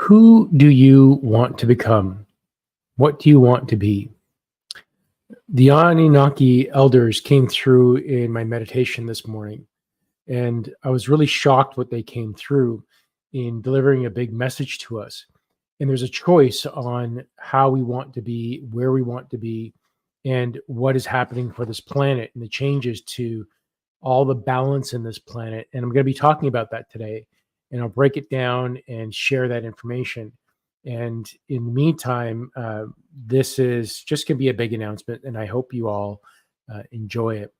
Who do you want to become? What do you want to be? The Anunnaki Elders came through in my meditation this morning, and I was really shocked what they came through in delivering a big message to us. And there's a choice on how we want to be, where we want to be, and what is happening for this planet and the changes to all the balance in this planet. And I'm going to be talking about that today. And I'll break it down and share that information. And in the meantime, this is just going to be a big announcement, and I hope you all enjoy it.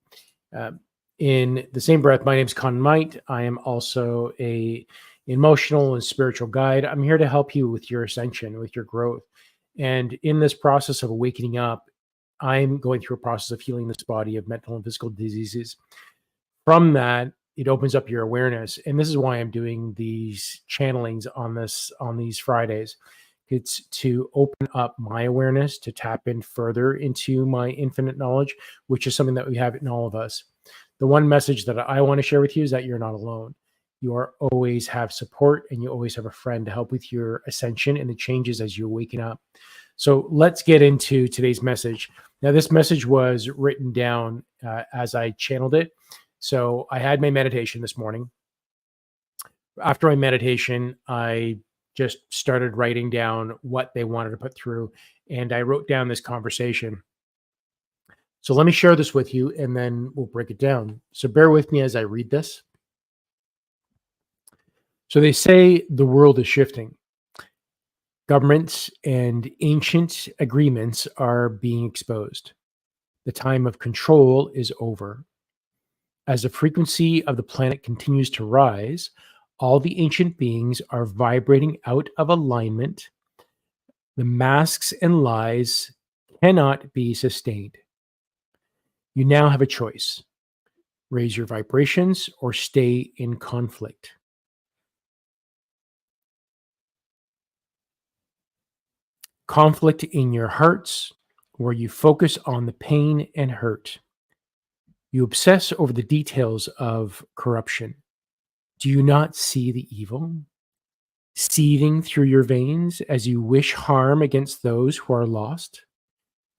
In the same breath, my name is Con Might. I am also a emotional and spiritual guide. I'm here to help you with your ascension, with your growth. And in this process of awakening up, I'm going through a process of healing this body of mental and physical diseases. From that, it opens up your awareness. And this is why I'm doing these channelings on these Fridays. It's to open up my awareness, to tap in further into my infinite knowledge, which is something that we have in all of us. The one message that I want to share with you is that you're not alone. You always have support, and you always have a friend to help with your ascension and the changes as you awaken up. So let's get into today's message. Now, this message was written down as I channeled it. So I had my meditation this morning. After my meditation, I just started writing down what they wanted to put through, and I wrote down this conversation. So let me share this with you, and then we'll break it down. So bear with me as I read this. So they say the world is shifting. Governments and ancient agreements are being exposed. The time of control is over. As the frequency of the planet continues to rise, all the ancient beings are vibrating out of alignment. The masks and lies cannot be sustained. You now have a choice: raise your vibrations or stay in conflict. Conflict in your hearts, where you focus on the pain and hurt. You obsess over the details of corruption. Do you not see the evil seething through your veins as you wish harm against those who are lost?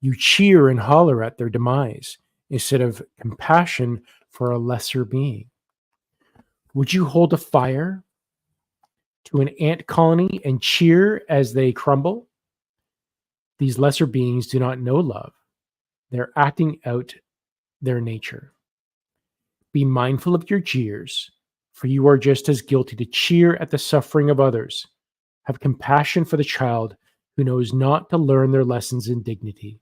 You cheer and holler at their demise instead of compassion for a lesser being. Would you hold a fire to an ant colony and cheer as they crumble? These lesser beings do not know love. They're acting out their nature. Be mindful of your jeers, for you are just as guilty to cheer at the suffering of others. Have compassion for the child who knows not to learn their lessons in dignity.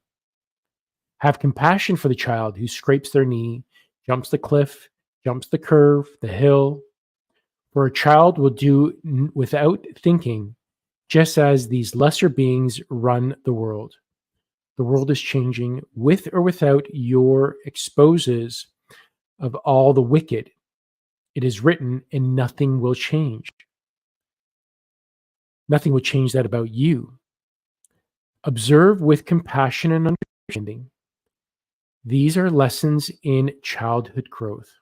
Have compassion for the child who scrapes their knee, jumps the cliff, jumps the curve, the hill. For a child will do without thinking, just as these lesser beings run the world. The world is changing with or without your exposes of all the wicked. It is written, and nothing will change. Nothing will change that about you. Observe with compassion and understanding. These are lessons in childhood growth.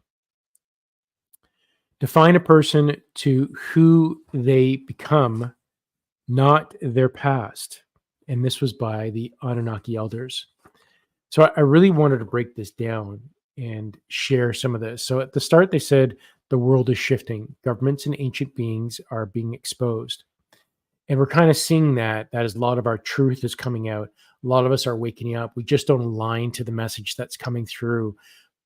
Define a person to who they become, not their past. And this was by the Anunnaki Elders. So I really wanted to break this down and share some of this. So at the start, they said the world is shifting. Governments and ancient beings are being exposed. And we're kind of seeing that as a lot of our truth is coming out. A lot of us are waking up. We just don't align to the message that's coming through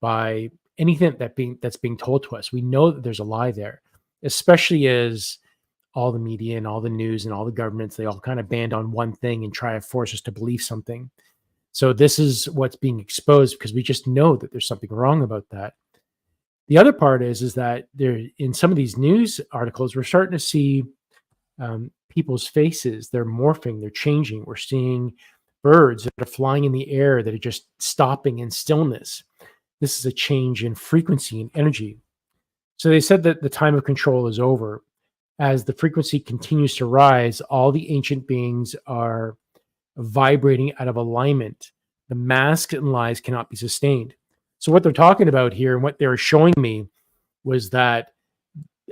by anything that's being told to us. We know that there's a lie there, especially as all the media and all the news and all the governments, they all kind of band on one thing and try to force us to believe something. So this is what's being exposed because we just know that there's something wrong about that. The other part is that there, in some of these news articles, we're starting to see people's faces. They're morphing, they're changing. We're seeing birds that are flying in the air that are just stopping in stillness. This is a change in frequency and energy. So they said that the time of control is over. As the frequency continues to rise, all the ancient beings are vibrating out of alignment. The masks and lies cannot be sustained. So what they're talking about here and what they were showing me was that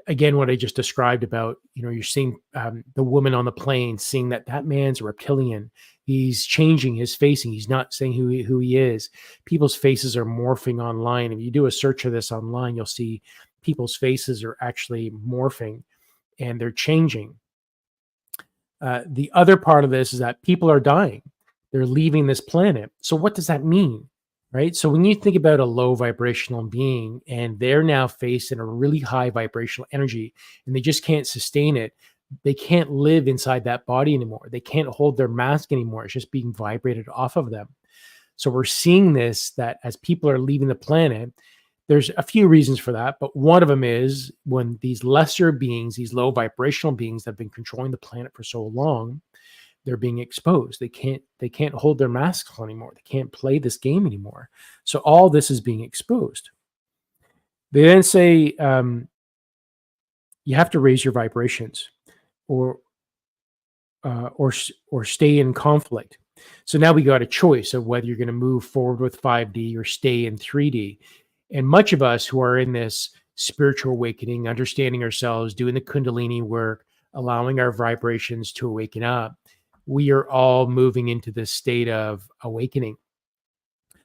again, what I just described about, you're seeing the woman on the plane, seeing that man's a reptilian. He's changing his facing. He's not saying who he is. People's faces are morphing online. If you do a search of this online, you'll see people's faces are actually morphing and they're changing. The other part of this is that people are dying. They're leaving this planet. So what does that mean? Right. So when you think about a low vibrational being and they're now facing a really high vibrational energy and they just can't sustain it, they can't live inside that body anymore. They can't hold their mask anymore. It's just being vibrated off of them. So we're seeing this, that as people are leaving the planet, there's a few reasons for that. But one of them is when these lesser beings, these low vibrational beings that have been controlling the planet for so long, they're being exposed. They can't hold their masks anymore. They can't play this game anymore. So all this is being exposed. They then say you have to raise your vibrations, or stay in conflict. So now we got a choice of whether you're going to move forward with 5D or stay in 3D. And much of us who are in this spiritual awakening, understanding ourselves, doing the Kundalini work, allowing our vibrations to awaken up, we are all moving into this state of awakening.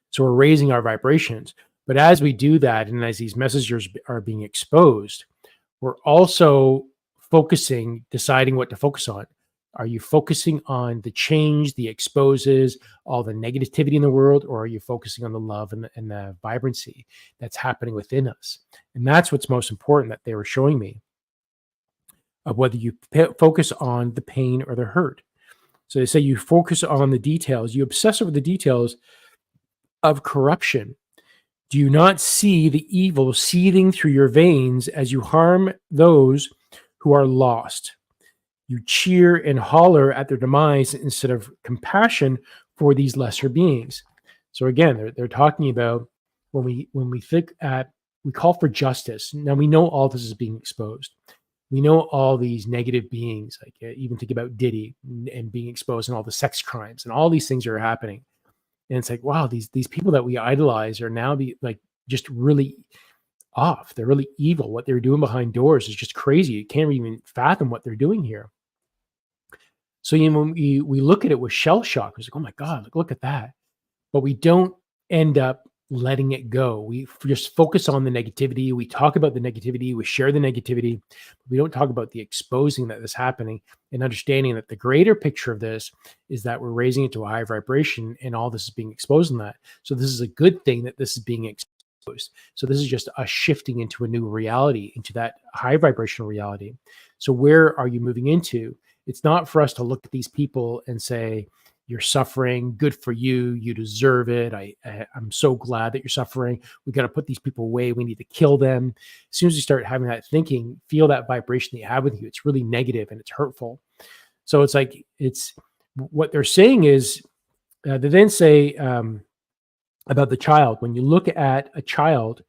So we're raising our vibrations. But as we do that, and as these messengers are being exposed, we're also focusing, deciding what to focus on. Are you focusing on the change, the exposes, all the negativity in the world, or are you focusing on the love and the vibrancy that's happening within us? And that's what's most important that they were showing me, of whether you focus on the pain or the hurt. So they say you focus on the details, you obsess over the details of corruption. Do you not see the evil seething through your veins as you harm those who are lost? You cheer and holler at their demise instead of compassion for these lesser beings. So again, they're talking about when we think at, we call for justice. Now we know all this is being exposed. We know all these negative beings, like even think about Diddy and being exposed and all the sex crimes and all these things are happening. And it's like, wow, these people that we idolize are now just really off. They're really evil. What they're doing behind doors is just crazy. You can't even fathom what they're doing here. So when we look at it with shell shock, it's like, oh my God, look at that. But we don't end up letting it go. We just focus on the negativity. We talk about the negativity. We share the negativity. We don't talk about the exposing that is happening and understanding that the greater picture of this is that we're raising it to a high vibration and all this is being exposed in that. So this is a good thing that this is being exposed. So this is just us shifting into a new reality, into that high vibrational reality. So where are you moving into? It's not for us to look at these people and say, you're suffering, good for you, you deserve it. I'm so glad that you're suffering. We got to put these people away. We need to kill them. As soon as you start having that thinking, feel that vibration that you have with you, it's really negative and it's hurtful. So it's like, it's what they're saying is, they then say about the child, when you look at a child,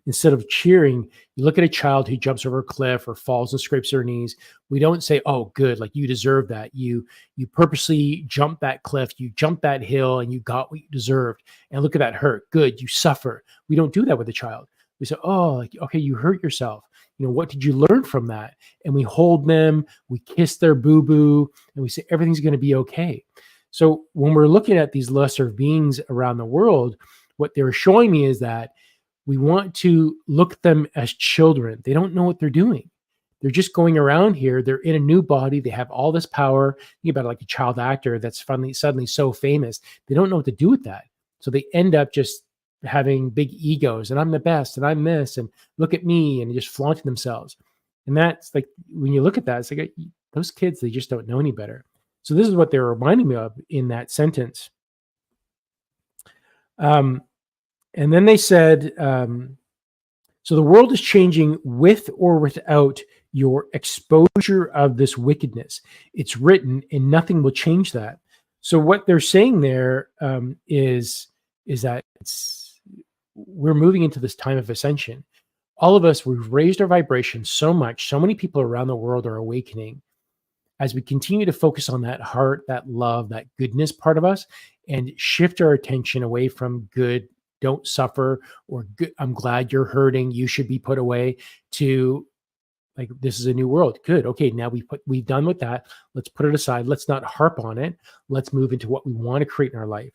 instead of cheering, you look at a child who jumps over a cliff or falls and scrapes their knees. We don't say, oh, good, like you deserve that. You purposely jumped that cliff, you jumped that hill and you got what you deserved. And look at that hurt. Good, you suffer. We don't do that with a child. We say, oh, like, okay, you hurt yourself. What did you learn from that? And we hold them, we kiss their boo-boo, and we say, everything's going to be okay. So when we're looking at these lesser beings around the world, what they're showing me is that we want to look at them as children. They don't know what they're doing. They're just going around here. They're in a new body. They have all this power. Think about it like a child actor that's suddenly so famous. They don't know what to do with that. So they end up just having big egos and I'm the best and I'm this and look at me and just flaunting themselves. And that's like, when you look at that, it's like those kids, they just don't know any better. So this is what they're reminding me of in that sentence. And then they said, so the world is changing with or without your exposure of this wickedness. It's written and nothing will change that. So what they're saying there is that we're moving into this time of ascension. All of us, we've raised our vibration so much. So many people around the world are awakening. As we continue to focus on that heart, that love, that goodness part of us, and shift our attention away from good, don't suffer, or good, I'm glad you're hurting, you should be put away, to Like, this is a new world. Good. Okay, now we've done with that. Let's put it aside. Let's not harp on it. Let's move into what we want to create in our life.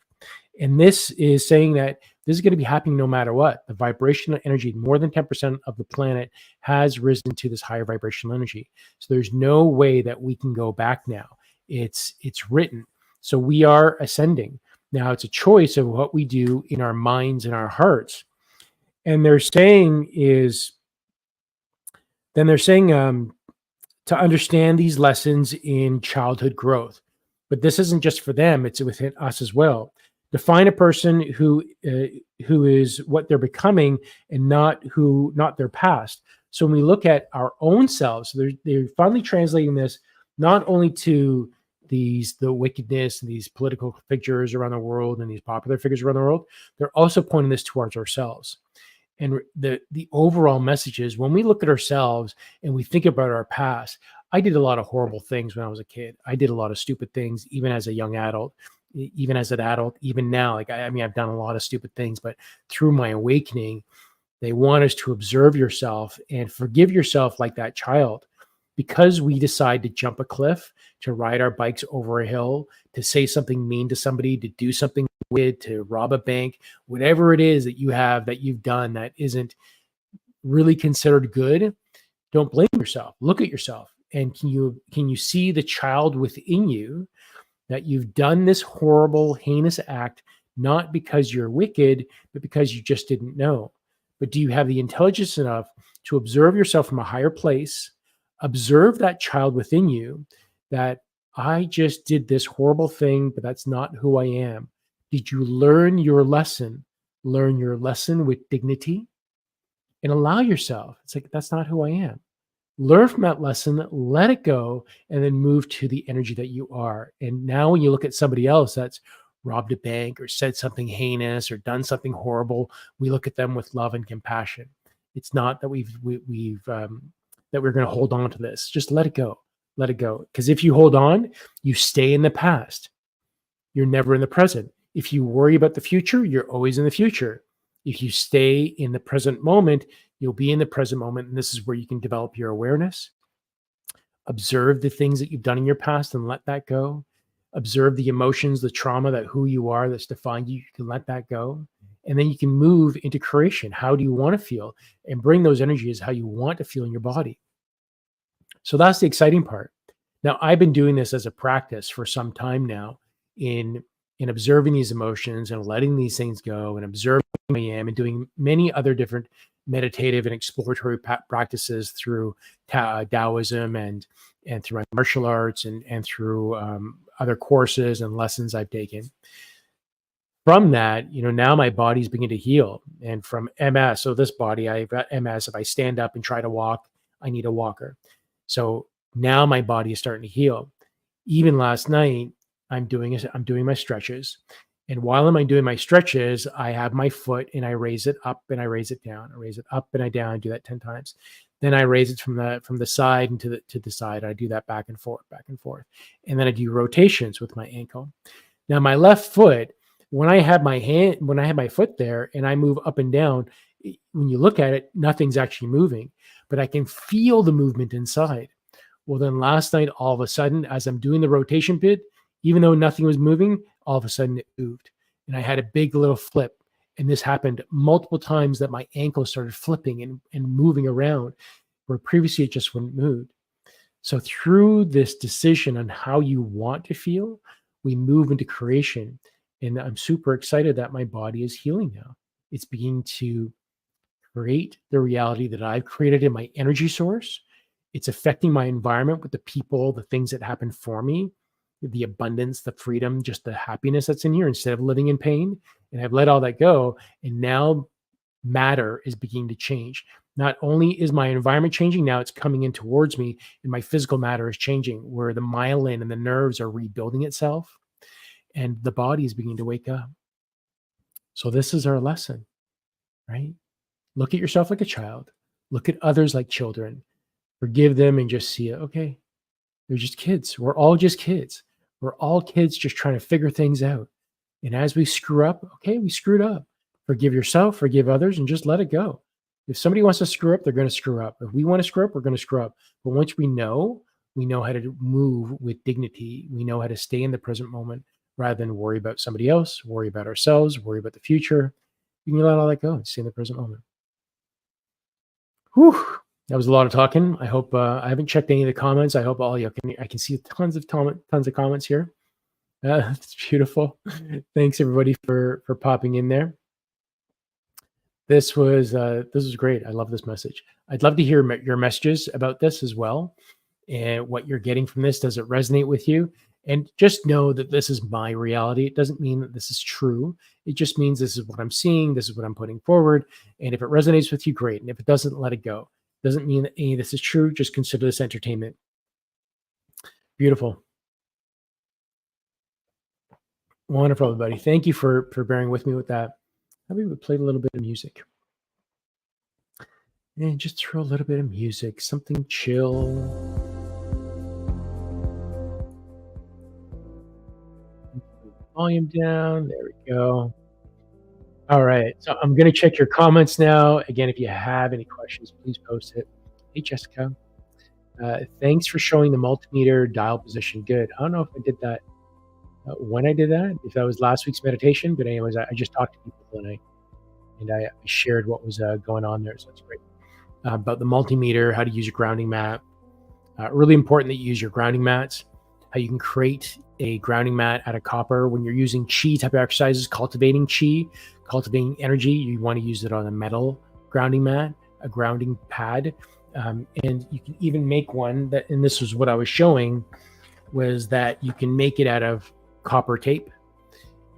And this is saying that this is going to be happening no matter what. The vibrational energy, more than 10% of the planet has risen to this higher vibrational energy. So there's no way that we can go back now. It's written. So we are ascending. Now it's a choice of what we do in our minds and our hearts. And they're saying to understand these lessons in childhood growth. But this isn't just for them, it's within us as well. Define a person who is what they're becoming and not their past. So when we look at our own selves, they're finally translating this not only to the wickedness and these political figures around the world and these popular figures around the world, they're also pointing this towards ourselves. And the overall message is, when we look at ourselves and we think about our past, I did a lot of horrible things when I was a kid. I did a lot of stupid things, even as a young adult, even as an adult, even now. Like, I mean, I've done a lot of stupid things, but through my awakening, they want us to observe yourself and forgive yourself like that child. Because we decide to jump a cliff, to ride our bikes over a hill, to say something mean to somebody, to do something weird, to rob a bank, whatever it is that you've done that isn't really considered good, don't blame yourself. Look at yourself. And can you see the child within you, that you've done this horrible, heinous act, not because you're wicked, but because you just didn't know? But do you have the intelligence enough to observe yourself from a higher place, observe that child within you, that I just did this horrible thing, but that's not who I am? Did you learn your lesson? Learn your lesson with dignity and allow yourself. It's like, that's not who I am. Learn from that lesson, let it go, and then move to the energy that you are. And now when you look at somebody else that's robbed a bank or said something heinous or done something horrible, we look at them with love and compassion. It's not that that we're going to hold on to this. Just let it go. Let it go. Because if you hold on, you stay in the past. You're never in the present. If you worry about the future, you're always in the future. If you stay in the present moment, you'll be in the present moment. And this is where you can develop your awareness. Observe the things that you've done in your past and let that go. Observe the emotions, the trauma, that who you are that's defined you. You can let that go. And then you can move into creation. How do you want to feel? And bring those energies how you want to feel in your body. So that's the exciting part. Now, I've been doing this as a practice for some time now in observing these emotions and letting these things go and observing who I am, and doing many other different meditative and exploratory practices through Taoism and through my martial arts and through other courses and lessons I've taken. From that, now my body's beginning to heal. And from MS, so this body, I've got MS. If I stand up and try to walk, I need a walker. So now my body is starting to heal. Even last night, I'm doing my stretches. And while I'm doing my stretches, I have my foot and I raise it up and I raise it down. I raise it up and I down. I do that 10 times. Then I raise it from the side and to the side. I do that back and forth. And then I do rotations with my ankle. Now my left foot, when I have my foot there and I move up and down, when you look at it, nothing's actually moving, but I can feel the movement inside. Well, then last night, all of a sudden, as I'm doing the rotation bit, even though nothing was moving, all of a sudden it moved. And I had a big little flip. And this happened multiple times, that my ankle started flipping and moving around, where previously it just wouldn't move. So through this decision on how you want to feel, we move into creation. And I'm super excited that my body is healing now. It's beginning to create the reality that I've created in my energy source. It's affecting my environment with the people, the things that happen for me, the abundance, the freedom, just the happiness that's in here, instead of living in pain. And I've let all that go. And now matter is beginning to change. Not only is my environment changing, now it's coming in towards me, and my physical matter is changing, where the myelin and the nerves are rebuilding itself, and the body is beginning to wake up. So this is our lesson, right? Look at yourself like a child. Look at others like children. Forgive them and just see it. Okay, they're just kids. We're all just kids. We're all kids just trying to figure things out. And as we screw up, okay, we screwed up. Forgive yourself, forgive others, and just let it go. If somebody wants to screw up, they're going to screw up. If we want to screw up, we're going to screw up. But once we know how to move with dignity. We know how to stay in the present moment rather than worry about somebody else, worry about ourselves, worry about the future. You can let all that go and stay in the present moment. Whew. That was a lot of talking. I hope I haven't checked any of the comments. I hope all you can. I can see tons of comments here. It's beautiful. Thanks everybody for popping in there. This was great. I love this message. I'd love to hear your messages about this as well, and what you're getting from this. Does it resonate with you? And just know that this is my reality. It doesn't mean that this is true. It just means this is what I'm seeing. This is what I'm putting forward. And if it resonates with you, great. And if it doesn't, let it go. Doesn't mean that any of this is true. Just consider this entertainment. Beautiful. Wonderful, everybody. Thank you for bearing with me with that. Maybe we play a little bit of music. And just throw a little bit of music, something chill. Volume down. There we go. All right. So I'm going to check your comments now. Again, if you have any questions, please post it. Hey, Jessica. Thanks for showing the multimeter dial position. Good. I don't know if I did that when I did that, if that was last week's meditation. But anyways, I just talked to people and I shared what was going on there. So that's great. About the multimeter, how to use your grounding mat. Really important that you use your grounding mats. How you can create a grounding mat out of copper when you're using chi type of exercises, cultivating chi, cultivating energy. You want to use it on a metal grounding mat, a grounding pad. And you can even make one that, and this was what I was showing, was that you can make it out of copper tape.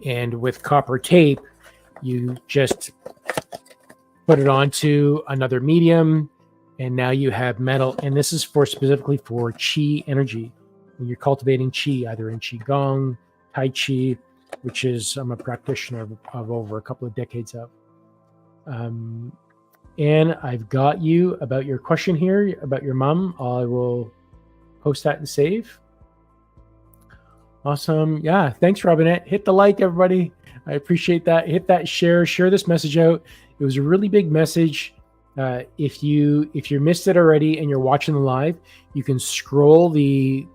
And with copper tape, you just put it onto another medium, and now you have metal. And this is specifically for chi energy. When you're cultivating chi, either in qigong, tai chi, which is I'm a practitioner of over a couple of decades of. And I've got you about your question here about your mom. I will post that and save. Awesome. Yeah. Thanks, Robinette. Hit the like, everybody. I appreciate that. Hit that share this message out. It was a really big message. If you missed it already and you're watching the live, you can scroll the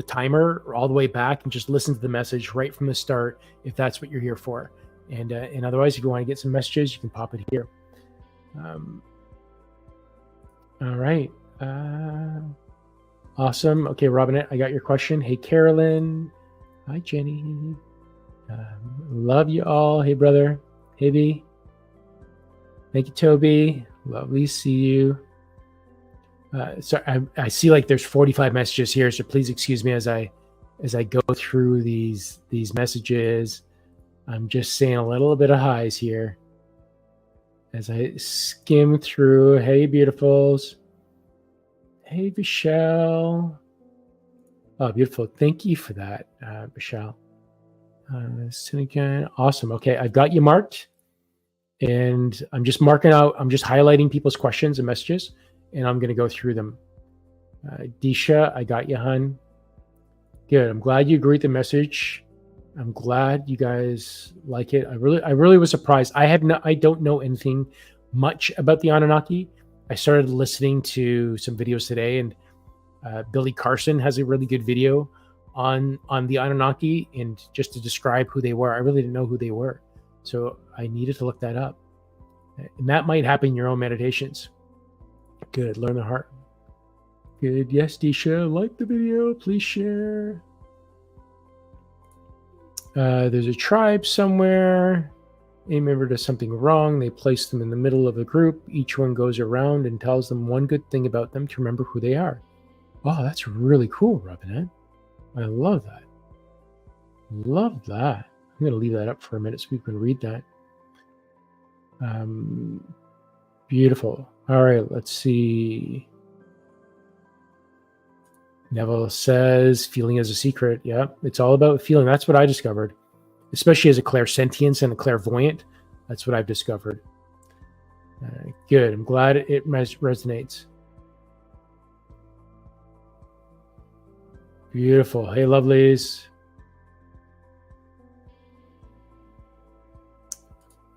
timer all the way back and just listen to the message right from the start if that's what you're here for. And otherwise, if you want to get some messages, you can pop it here. All right. Awesome. Okay, Robinette, I got your question. Hey, Carolyn. Hi, Jenny. Love you all. Hey, brother. Hey, B. Thank you, Toby. Lovely to see you. So I see like there's 45 messages here, so please excuse me as I go through these messages. I'm just saying a little bit of highs here as I skim through. Hey, beautifuls. Hey, Michelle. Oh, beautiful. Thank you for that, Michelle. Again. Awesome. Okay, I've got you marked, and I'm just highlighting people's questions and messages, and I'm going to go through them. Disha, I got you, hun. Good. I'm glad you agreed with the message. I'm glad you guys like it. I really was surprised. I don't know anything much about the Anunnaki. I started listening to some videos today, and Billy Carson has a really good video on the Anunnaki, and just to describe who they were. I really didn't know who they were, so I needed to look that up. And that might happen in your own meditations. Good. Learn the heart. Good. Yes, Disha, like the video. Please share. There's a tribe somewhere. A member does something wrong. They place them in the middle of the group. Each one goes around and tells them one good thing about them to remember who they are. Oh, that's really cool, Robinette. I love that. Love that. I'm going to leave that up for a minute so we can read that. Beautiful. All right, let's see. Neville says, feeling is a secret. Yeah, it's all about feeling. That's what I discovered, especially as a clairsentience and a clairvoyant. That's what I've discovered. Good. I'm glad it resonates. Beautiful. Hey, lovelies.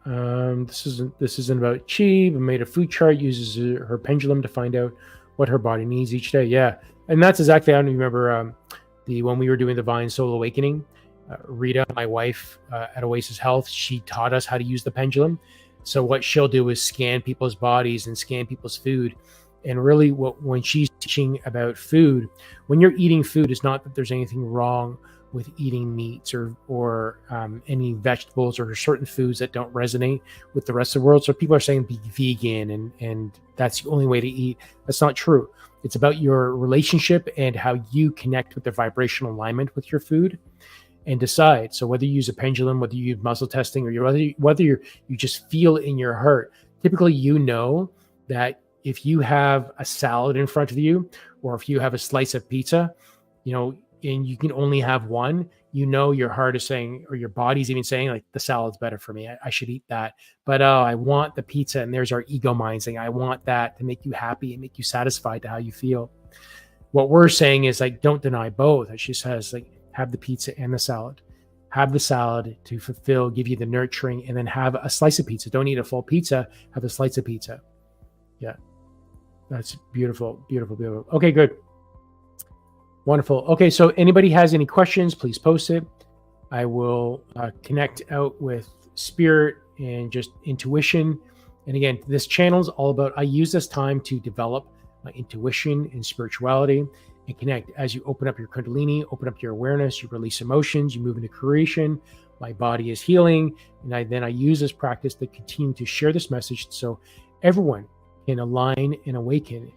This isn't about chi, but made a food chart, uses her pendulum to find out what her body needs each day. Yeah, and that's exactly. I don't remember when we were doing Divine Soul Awakening. Rita, my wife at Oasis Health, she taught us how to use the pendulum. So what she'll do is scan people's bodies and scan people's food. And really, when she's teaching about food, when you're eating food, it's not that there's anything wrong with eating meats or any vegetables or certain foods that don't resonate with the rest of the world. So people are saying be vegan and that's the only way to eat. That's not true. It's about your relationship and how you connect with the vibrational alignment with your food and decide. So whether you use a pendulum, whether you use muscle testing, or whether you just feel in your heart, typically you know that if you have a salad in front of you or if you have a slice of pizza, and you can only have one, your heart is saying, or your body's even saying, like, the salad's better for me. I should eat that. But I want the pizza. And there's our ego mind saying, I want that to make you happy and make you satisfied to how you feel. What we're saying is, like, don't deny both. She says, like, have the pizza and the salad. Have the salad to fulfill, give you the nurturing, and then have a slice of pizza. Don't eat a full pizza. Have a slice of pizza. Yeah. That's beautiful, beautiful, beautiful. Okay, good. Wonderful. Okay, so anybody has any questions, please post it. I will connect out with spirit and just intuition. And again, this channel is all about, I use this time to develop my intuition and spirituality and connect. As you open up your Kundalini, open up your awareness, you release emotions, you move into creation. My body is healing. And I use this practice to continue to share this message so everyone can align and awaken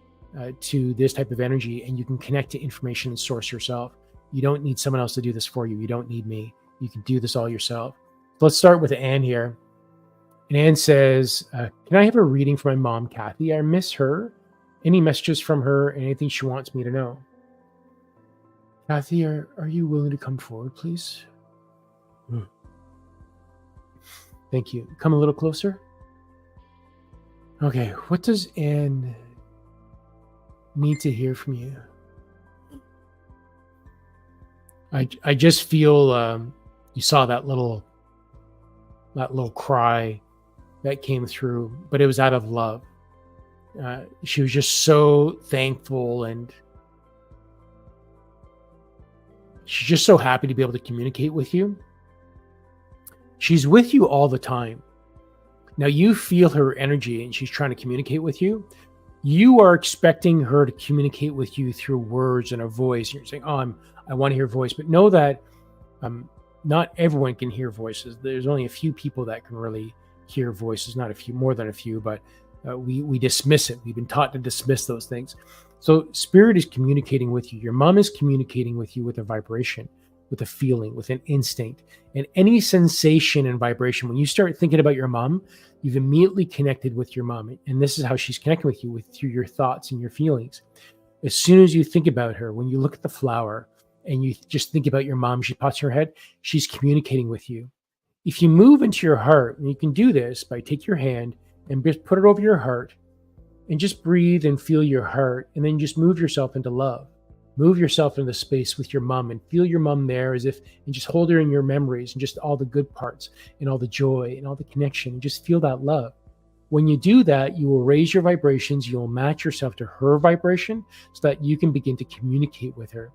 to this type of energy, and you can connect to information and source yourself. You don't need someone else to do this for you. You don't need me. You can do this all yourself. So let's start with Anne here. And Anne says, can I have a reading for my mom, Kathy? I miss her. Any messages from her? Anything she wants me to know? Kathy, are you willing to come forward, please? Thank you. Come a little closer. Okay, what does Anne need to hear from you? I just feel you saw that little cry that came through, but it was out of love. She was just so thankful, and she's just so happy to be able to communicate with you. She's with you all the time. Now you feel her energy and she's trying to communicate with you. You are expecting her to communicate with you through words and a voice. You're saying, I want to hear a voice. But know that not everyone can hear voices. There's only a few people that can really hear voices, not a few, more than a few, but we dismiss it. We've been taught to dismiss those things. So spirit is communicating with you. Your mom is communicating with you with a vibration, with a feeling, with an instinct. And any sensation and vibration, when you start thinking about your mom, you've immediately connected with your mom. And this is how she's connecting with you, through your thoughts and your feelings. As soon as you think about her, when you look at the flower and you just think about your mom, she pops her head, she's communicating with you. If you move into your heart, and you can do this by take your hand and just put it over your heart and just breathe and feel your heart, and then just move yourself into love. Move yourself into space with your mom and feel your mom there, and just hold her in your memories and just all the good parts and all the joy and all the connection, and just feel that love. When you do that, you will raise your vibrations. You'll match yourself to her vibration so that you can begin to communicate with her.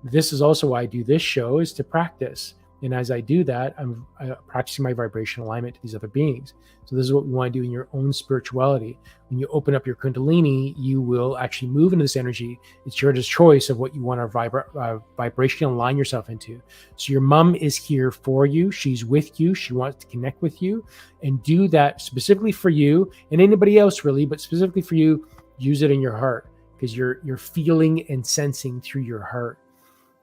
This is also why I do this show, is to practice. And as I do that, I'm practicing my vibration alignment to these other beings. So this is what we want to do in your own spirituality. When you open up your Kundalini, you will actually move into this energy. It's your choice of what you want to vibration align yourself into. So your mom is here for you. She's with you. She wants to connect with you, and do that specifically for you and anybody else really, but specifically for you. Use it in your heart, because you're feeling and sensing through your heart.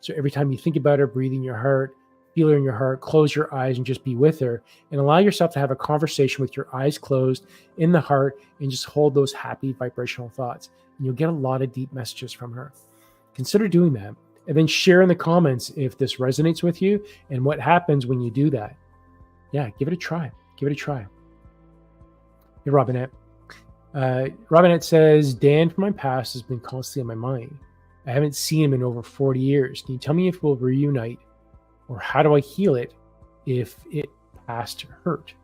So every time you think about her, breathe in your heart, feel her in your heart, close your eyes and just be with her, and allow yourself to have a conversation with your eyes closed in the heart, and just hold those happy vibrational thoughts. And you'll get a lot of deep messages from her. Consider doing that, and then share in the comments if this resonates with you and what happens when you do that. Yeah, give it a try. Give it a try. Hey, Robinette. Robinette says, Dan from my past has been constantly on my mind. I haven't seen him in over 40 years. Can you tell me if we'll reunite? Or how do I heal it if it past hurt?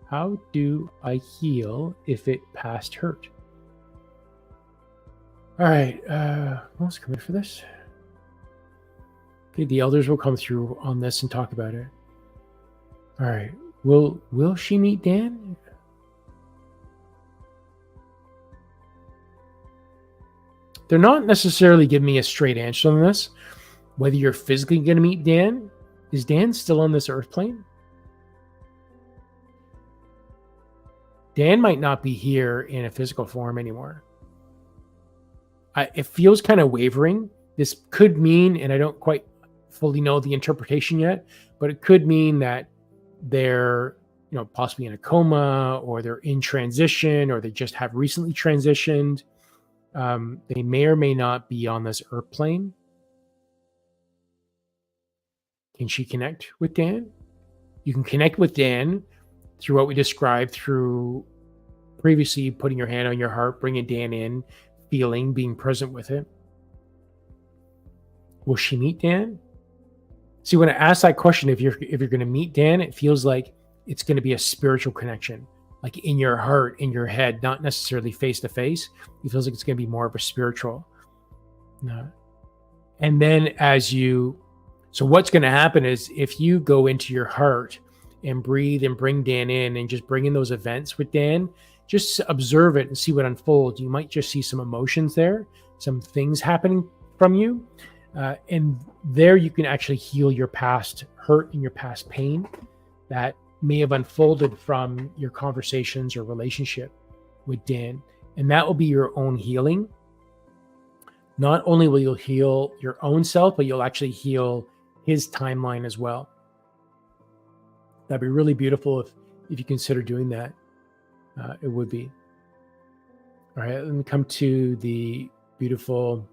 How do I heal if it past hurt? All right, who's coming for this? Okay, the elders will come through on this and talk about it. All right, will she meet Dan? They're not necessarily giving me a straight answer on this. Whether you're physically going to meet Dan, is Dan still on this earth plane? Dan might not be here in a physical form anymore. It feels kind of wavering. This could mean, and I don't quite fully know the interpretation yet, but it could mean that they're, possibly in a coma, or they're in transition, or they just have recently transitioned. They may or may not be on this earth plane. Can she connect with Dan? You can connect with Dan through what we described through previously, putting your hand on your heart, bringing Dan in, feeling, being present with it. Will she meet Dan? See, when I ask that question, if you're going to meet Dan, it feels like it's going to be a spiritual connection, like in your heart, in your head, not necessarily face to face. It feels like it's going to be more of a spiritual. No. And then so what's going to happen is, if you go into your heart and breathe and bring Dan in and just bring in those events with Dan, just observe it and see what unfolds. You might just see some emotions there, some things happening from you. And there you can actually heal your past hurt and your past pain that may have unfolded from your conversations or relationship with Dan. And that will be your own healing. Not only will you heal your own self, but you'll actually heal his timeline as well. That'd be really beautiful if you consider doing that. It would be. All right, let me come to the beautiful.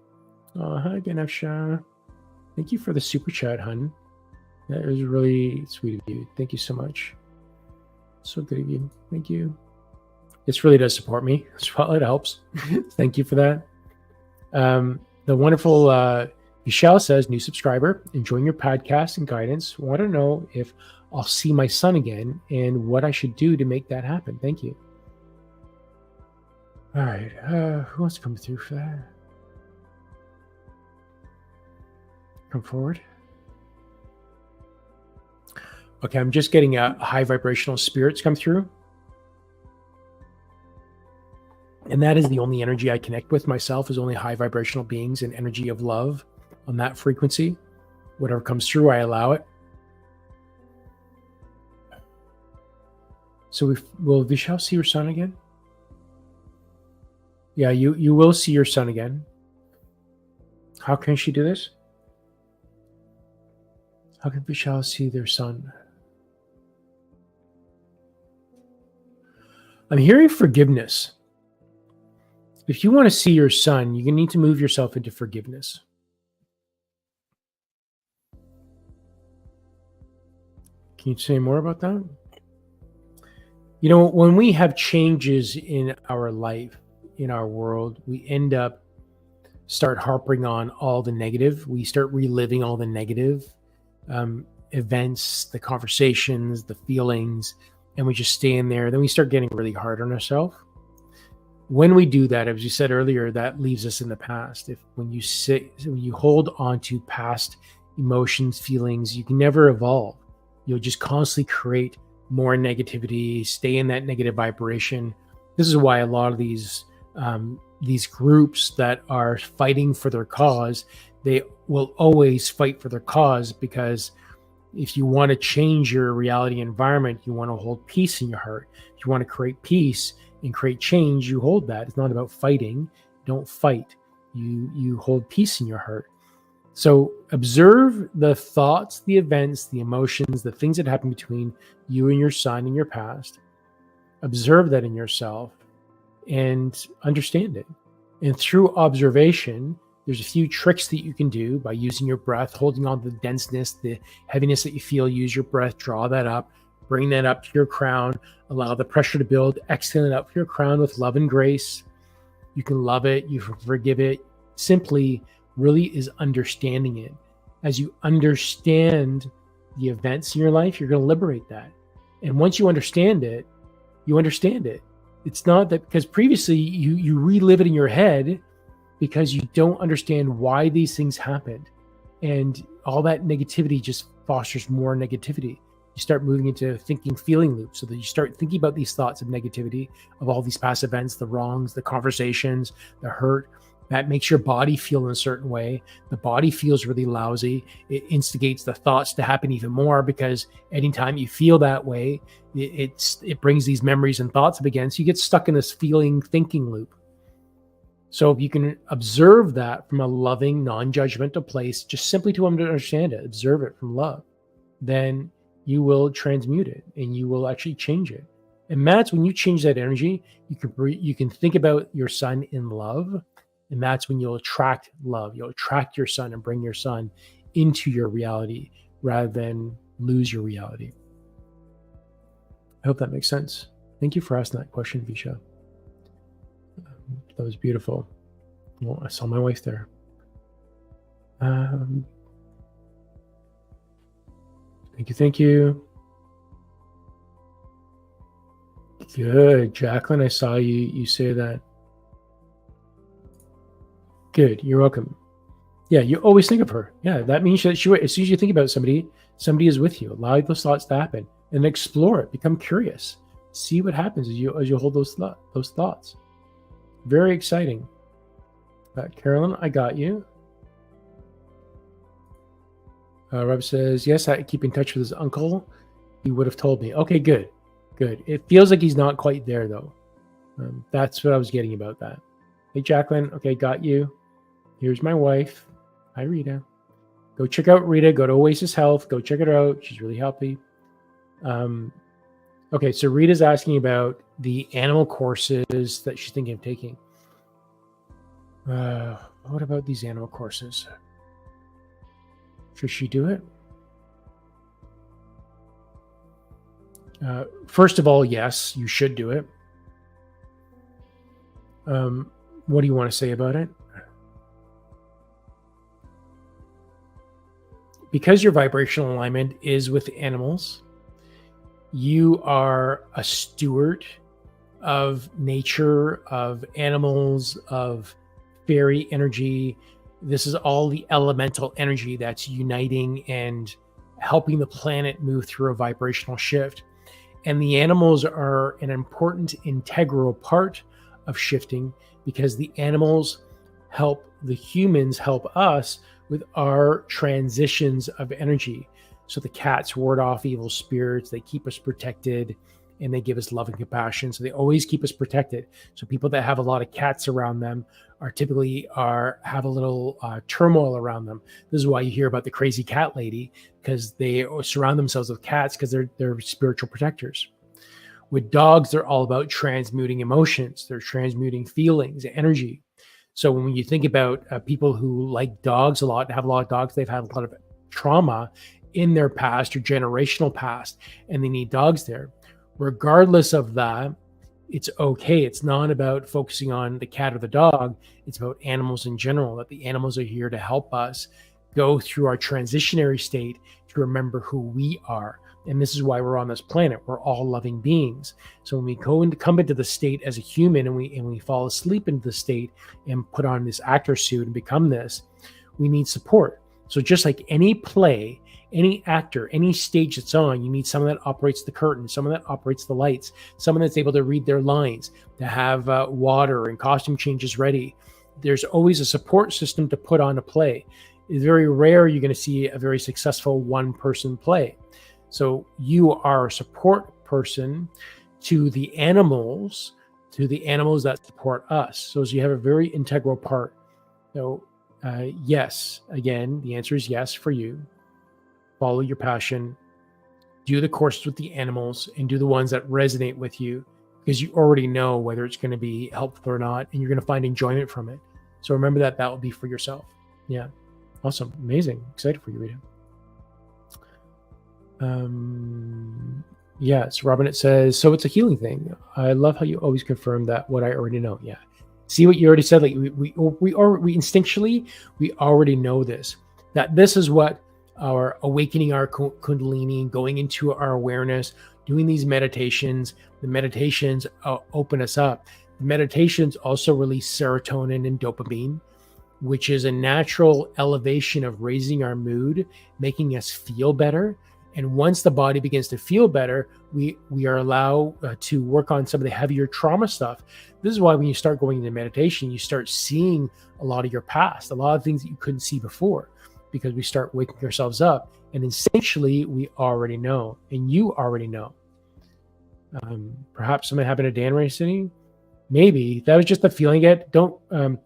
Hi, Ganesha. Thank you for the super chat, hun. That was really sweet of you. Thank you so much. So good of you. Thank you. This really does support me as well. It helps. Thank you for that. The wonderful Michelle says, new subscriber, enjoying your podcast and guidance. Want to know if I'll see my son again and what I should do to make that happen. Thank you. All right. Who wants to come through for that? Come forward. Okay, I'm just getting high vibrational spirits come through. And that is the only energy I connect with myself, is only high vibrational beings and energy of love on that frequency. Whatever comes through, I allow it. So will Vishal see your son again? Yeah, you will see your son again. How can she do this? How can Vishal see their son? I'm hearing forgiveness. If you want to see your son, you need to move yourself into forgiveness. Can you say more about that? When we have changes in our life, in our world, we end up start harping on all the negative. We start reliving all the negative events, the conversations, the feelings, and we just stay in there. Then we start getting really hard on ourselves. When we do that, as you said earlier, that leaves us in the past. When you hold on to past emotions, feelings, you can never evolve. You'll just constantly create more negativity, stay in that negative vibration. This is why a lot of these groups that are fighting for their cause, they will always fight for their cause, because if you want to change your reality environment, you want to hold peace in your heart. If you want to create peace and create change, you hold that. It's not about fighting. Don't fight. You hold peace in your heart. So observe the thoughts, the events, the emotions, the things that happen between you and your son in your past. Observe that in yourself and understand it. And through observation, there's a few tricks that you can do by using your breath, holding on to the denseness, the heaviness that you feel. Use your breath, draw that up, bring that up to your crown, allow the pressure to build, exhale it up your crown with love and grace. You can love it, you forgive it. Simply really is understanding it. As you understand the events in your life, you're going to liberate that. And once you understand it, You understand it. It's not that because previously you relive it in your head because you don't understand why these things happened. And all that negativity just fosters more negativity. You start moving into thinking, feeling loops, so that you start thinking about these thoughts of negativity, of all these past events, the wrongs, the conversations, the hurt. That makes your body feel in a certain way. The body feels really lousy. It instigates the thoughts to happen even more, because anytime you feel that way, it brings these memories and thoughts up again. So you get stuck in this feeling, thinking loop. So if you can observe that from a loving, non-judgmental place, just simply to understand it, observe it from love, then you will transmute it and you will actually change it. And that's when you change that energy, you can think about your son in love, and that's when you'll attract love. You'll attract your son and bring your son into your reality rather than lose your reality. I hope that makes sense. Thank you for asking that question, Visha. That was beautiful. Well, I saw my wife there. Thank you. Good, Jacqueline. I saw you say that. Good. You're welcome. Yeah, you always think of her. Yeah, that means that as soon as you think about somebody is with you. Allow those thoughts to happen and explore it. Become curious. See what happens as you hold those thoughts. Very exciting. Carolyn, I got you. Rob says, yes, I keep in touch with his uncle. He would have told me. Okay, good. It feels like he's not quite there, though. That's what I was getting about that. Hey, Jacqueline. Okay, got you. Here's my wife. Hi, Rita. Go check out Rita. Go to Oasis Health. Go check her out. She's really happy. Okay, so Rita's asking about the animal courses that she's thinking of taking. What about these animal courses? Should she do it? First of all, yes, you should do it. What do you want to say about it? Because your vibrational alignment is with animals, you are a steward of nature, of animals, of fairy energy. This is all the elemental energy that's uniting and helping the planet move through a vibrational shift. And the animals are an important integral part of shifting, because the animals help the humans help us with our transitions of energy. So the cats ward off evil spirits, they keep us protected, and they give us love and compassion. So they always keep us protected. So people that have a lot of cats around them are typically have a little turmoil around them. This is why you hear about the crazy cat lady, because they surround themselves with cats because they're spiritual protectors. With dogs, they're all about transmuting emotions. They're transmuting feelings, energy. So when you think about people who like dogs a lot, have a lot of dogs, they've had a lot of trauma in their past or generational past, and they need dogs there. Regardless of that, it's okay. It's not about focusing on the cat or the dog. It's about animals in general, that the animals are here to help us go through our transitionary state to remember who we are. And this is why we're on this planet. We're all loving beings. So when we come into the state as a human and we fall asleep into the state and put on this actor suit and become this, we need support. So just like any play, any actor, any stage that's on, you need someone that operates the curtain, someone that operates the lights, someone that's able to read their lines, to have water and costume changes ready. There's always a support system to put on a play. It's very rare you're going to see a very successful one-person play. So you are a support person to the animals that support us. So you have a very integral part. So yes, again, the answer is yes for you. Follow your passion, do the courses with the animals, and do the ones that resonate with you, because you already know whether it's going to be helpful or not, and you're going to find enjoyment from it. So remember that will be for yourself. Yeah. Awesome. Amazing. Excited for you, Rita. So Robin, it says, so it's a healing thing. I love how you always confirm that what I already know. Yeah. See what you already said? Like we instinctually, we already know this, that this is what our awakening, our kundalini, going into our awareness, doing these meditations, The meditations open us up. The meditations also release serotonin and dopamine, which is a natural elevation of raising our mood, making us feel better. And once the body begins to feel better, we are allowed to work on some of the heavier trauma stuff. This is why when you start going into meditation, you start seeing a lot of your past, a lot of things that you couldn't see before, because we start waking ourselves up. And instinctually, we already know, and you already know. Perhaps something happened to Dan recently. Maybe that was just a feeling. I'm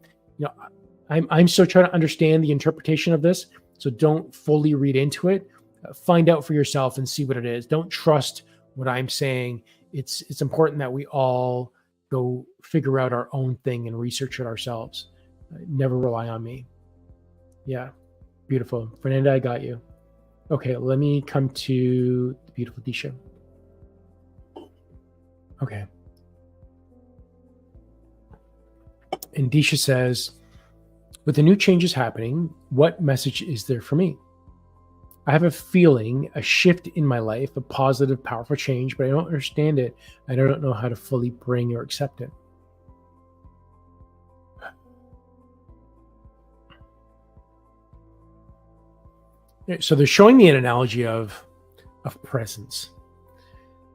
still trying to understand the interpretation of this, so don't fully read into it. Find out for yourself and see what it is. Don't trust what I'm saying. It's important that we all go figure out our own thing and research it ourselves. Never rely on me. Yeah, beautiful. Fernanda, I got you. Okay, let me come to the beautiful Disha. Okay. And Disha says, with the new changes happening, what message is there for me? I have a feeling, a shift in my life, a positive, powerful change, but I don't understand it. I don't know how to fully bring or accept it. So they're showing me an analogy of presence.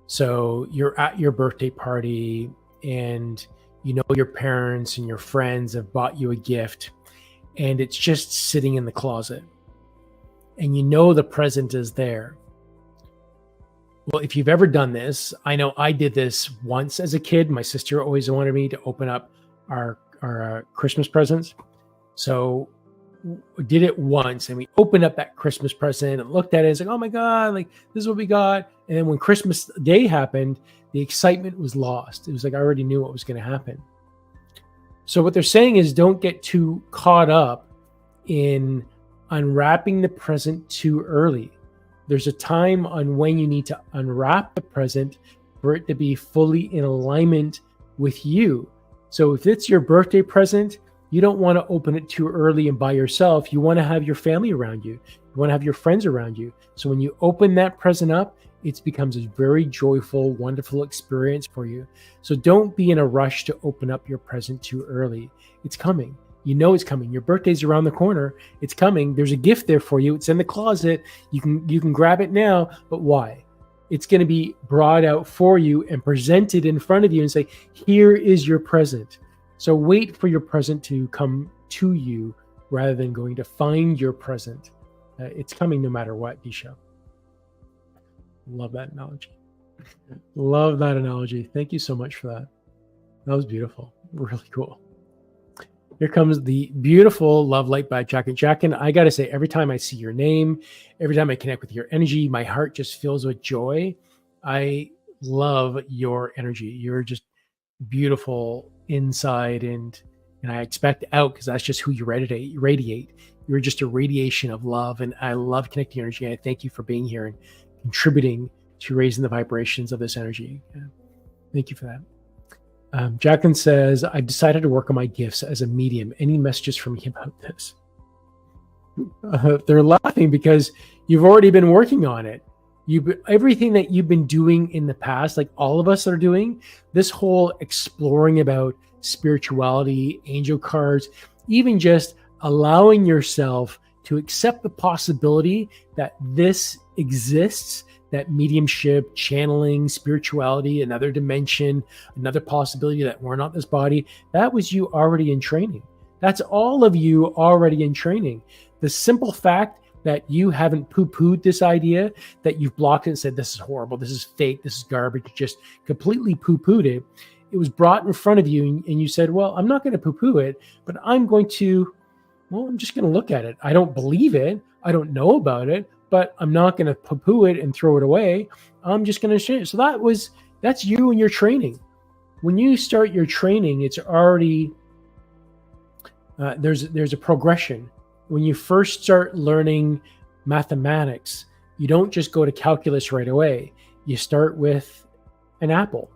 So you're at your birthday party and you know your parents and your friends have bought you a gift and it's just sitting in the closet. And you know the present is there. Well, if you've ever done this, I know I did this once as a kid. My sister always wanted me to open up our Christmas presents. So we did it once and we opened up that Christmas present and looked at it and said, oh my God, like this is what we got. And then when Christmas Day happened, the excitement was lost. It was like I already knew what was going to happen. So what they're saying is don't get too caught up in unwrapping the present too early. There's a time on when you need to unwrap the present for it to be fully in alignment with you. So if it's your birthday present, you don't want to open it too early and by yourself. You want to have your family around you. You want to have your friends around you. So when you open that present up, it becomes a very joyful, wonderful experience for you. So don't be in a rush to open up your present too early. It's coming. You know it's coming. Your birthday's around the corner. It's coming. There's a gift there for you. It's in the closet. You can grab it now, but why? It's going to be brought out for you and presented in front of you and say, here is your present. So wait for your present to come to you rather than going to find your present. It's coming no matter what, Disha. Love that analogy. Love that analogy. Thank you so much for that. That was beautiful. Really cool. Here comes the beautiful love light by Jack and Jack. And I got to say, every time I see your name, every time I connect with your energy, my heart just fills with joy. I love your energy. You're just beautiful inside and I expect out because that's just who you radiate. You're just a radiation of love. And I love connecting energy. I thank you for being here and contributing to raising the vibrations of this energy. Thank you for that. Jacqueline says, I decided to work on my gifts as a medium. Any messages from me about this? They're laughing because you've already been working on it. Everything that you've been doing in the past, like all of us are doing, this whole exploring about spirituality, angel cards, even just allowing yourself to accept the possibility that this exists, that mediumship, channeling, spirituality, another dimension, another possibility that we're not this body, that was you already in training. That's all of you already in training. The simple fact that you haven't poo-pooed this idea, that you've blocked it and said, this is horrible, this is fake, this is garbage, just completely poo-pooed it. It was brought in front of you and you said, well, I'm not going to poo-poo it, but I'm just going to look at it. I don't believe it. I don't know about it, but I'm not going to poo-poo it and throw it away. I'm just going to share it. So that's you and your training. When you start your training, it's already, there's a progression. When you first start learning mathematics, you don't just go to calculus right away. You start with an apple.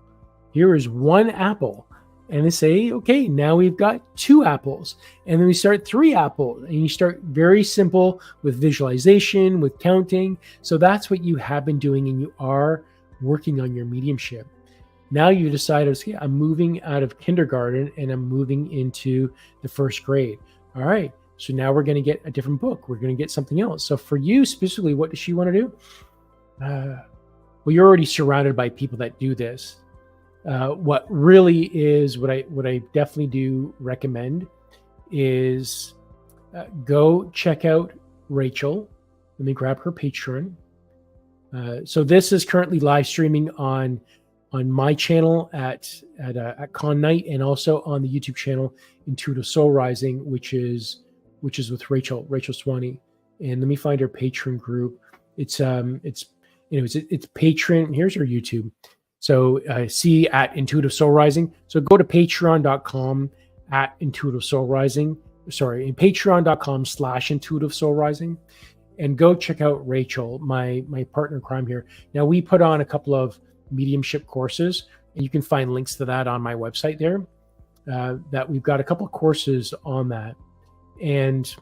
Here is one apple. And they say, okay, now we've got 2 apples. And then we start 3 apples. And you start very simple with visualization, with counting. So that's what you have been doing, and you are working on your mediumship. Now you decided, okay, I'm moving out of kindergarten and I'm moving into the first grade. All right. So now we're going to get a different book. We're going to get something else. So for you specifically, what does she want to do? Well, you're already surrounded by people that do this. What really is what I definitely do recommend is go check out Rachel. Let me grab her Patreon. So this is currently live streaming on my channel at Con Night, and also on the YouTube channel Intuitive Soul Rising, which is with Rachel Swanee. And let me find her Patreon group. It's Patreon. Here's her YouTube. So see at Intuitive Soul Rising. So go to patreon.com at Intuitive Soul Rising. Sorry, patreon.com/Intuitive Soul Rising. And go check out Rachel, my partner in crime here. Now, we put on a couple of mediumship courses, and you can find links to that on my website there. That we've got a couple of courses on that. And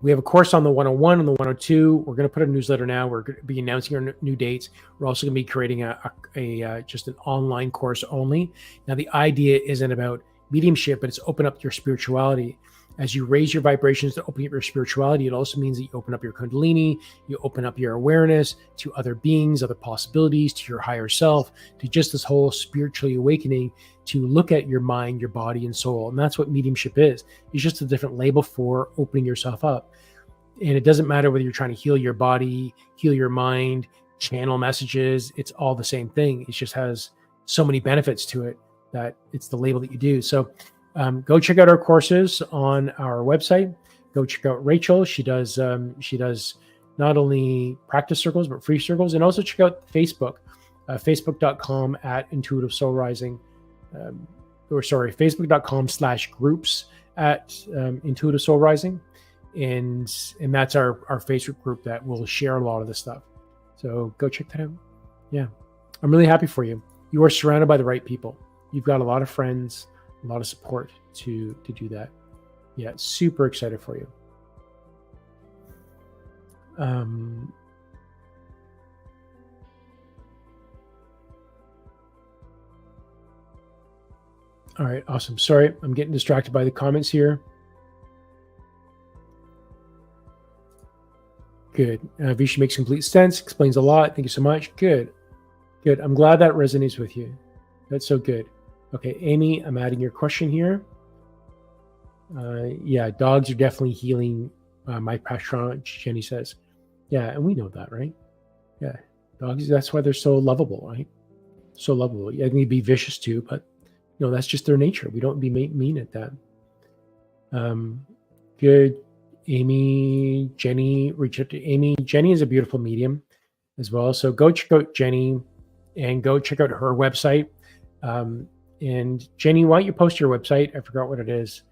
we have a course on the 101 and the 102. We're going to put a newsletter now. We're going to be announcing our new dates. We're also going to be creating a just an online course only. Now, the idea isn't about mediumship, but it's open up your spirituality. As you raise your vibrations to open up your spirituality, it also means that you open up your Kundalini, you open up your awareness to other beings, other possibilities, to your higher self, to just this whole spiritually awakening, to look at your mind, your body, and soul. And that's what mediumship is. It's just a different label for opening yourself up. And it doesn't matter whether you're trying to heal your body, heal your mind, channel messages. It's all the same thing. It just has so many benefits to it that it's the label that you do. So go check out our courses on our website. Go check out Rachel. She does not only practice circles, but free circles. And also check out Facebook, facebook.com at Intuitive Soul Rising, facebook.com/groups at Intuitive Soul Rising. And that's our Facebook group that will share a lot of this stuff. So go check that out. Yeah, I'm really happy for you. You are surrounded by the right people. You've got a lot of friends, a lot of support to do that. Yeah, super excited for you. All right, awesome. Sorry, I'm getting distracted by the comments here. Good. Visha makes complete sense, explains a lot. Thank you so much. Good. Good. I'm glad that resonates with you. That's so good. Okay, Amy, I'm adding your question here. Yeah, dogs are definitely healing. My patron, Jenny says. Yeah, and we know that, right? Yeah, dogs, that's why they're so lovable, right? So lovable. Yeah, they can be vicious too, but that's just their nature. We don't be mean at that. Good. Amy, Jenny, reach out to Amy. Jenny is a beautiful medium as well. So go check out Jenny and go check out her website. And Jenny, why don't you post your website? I forgot what it is.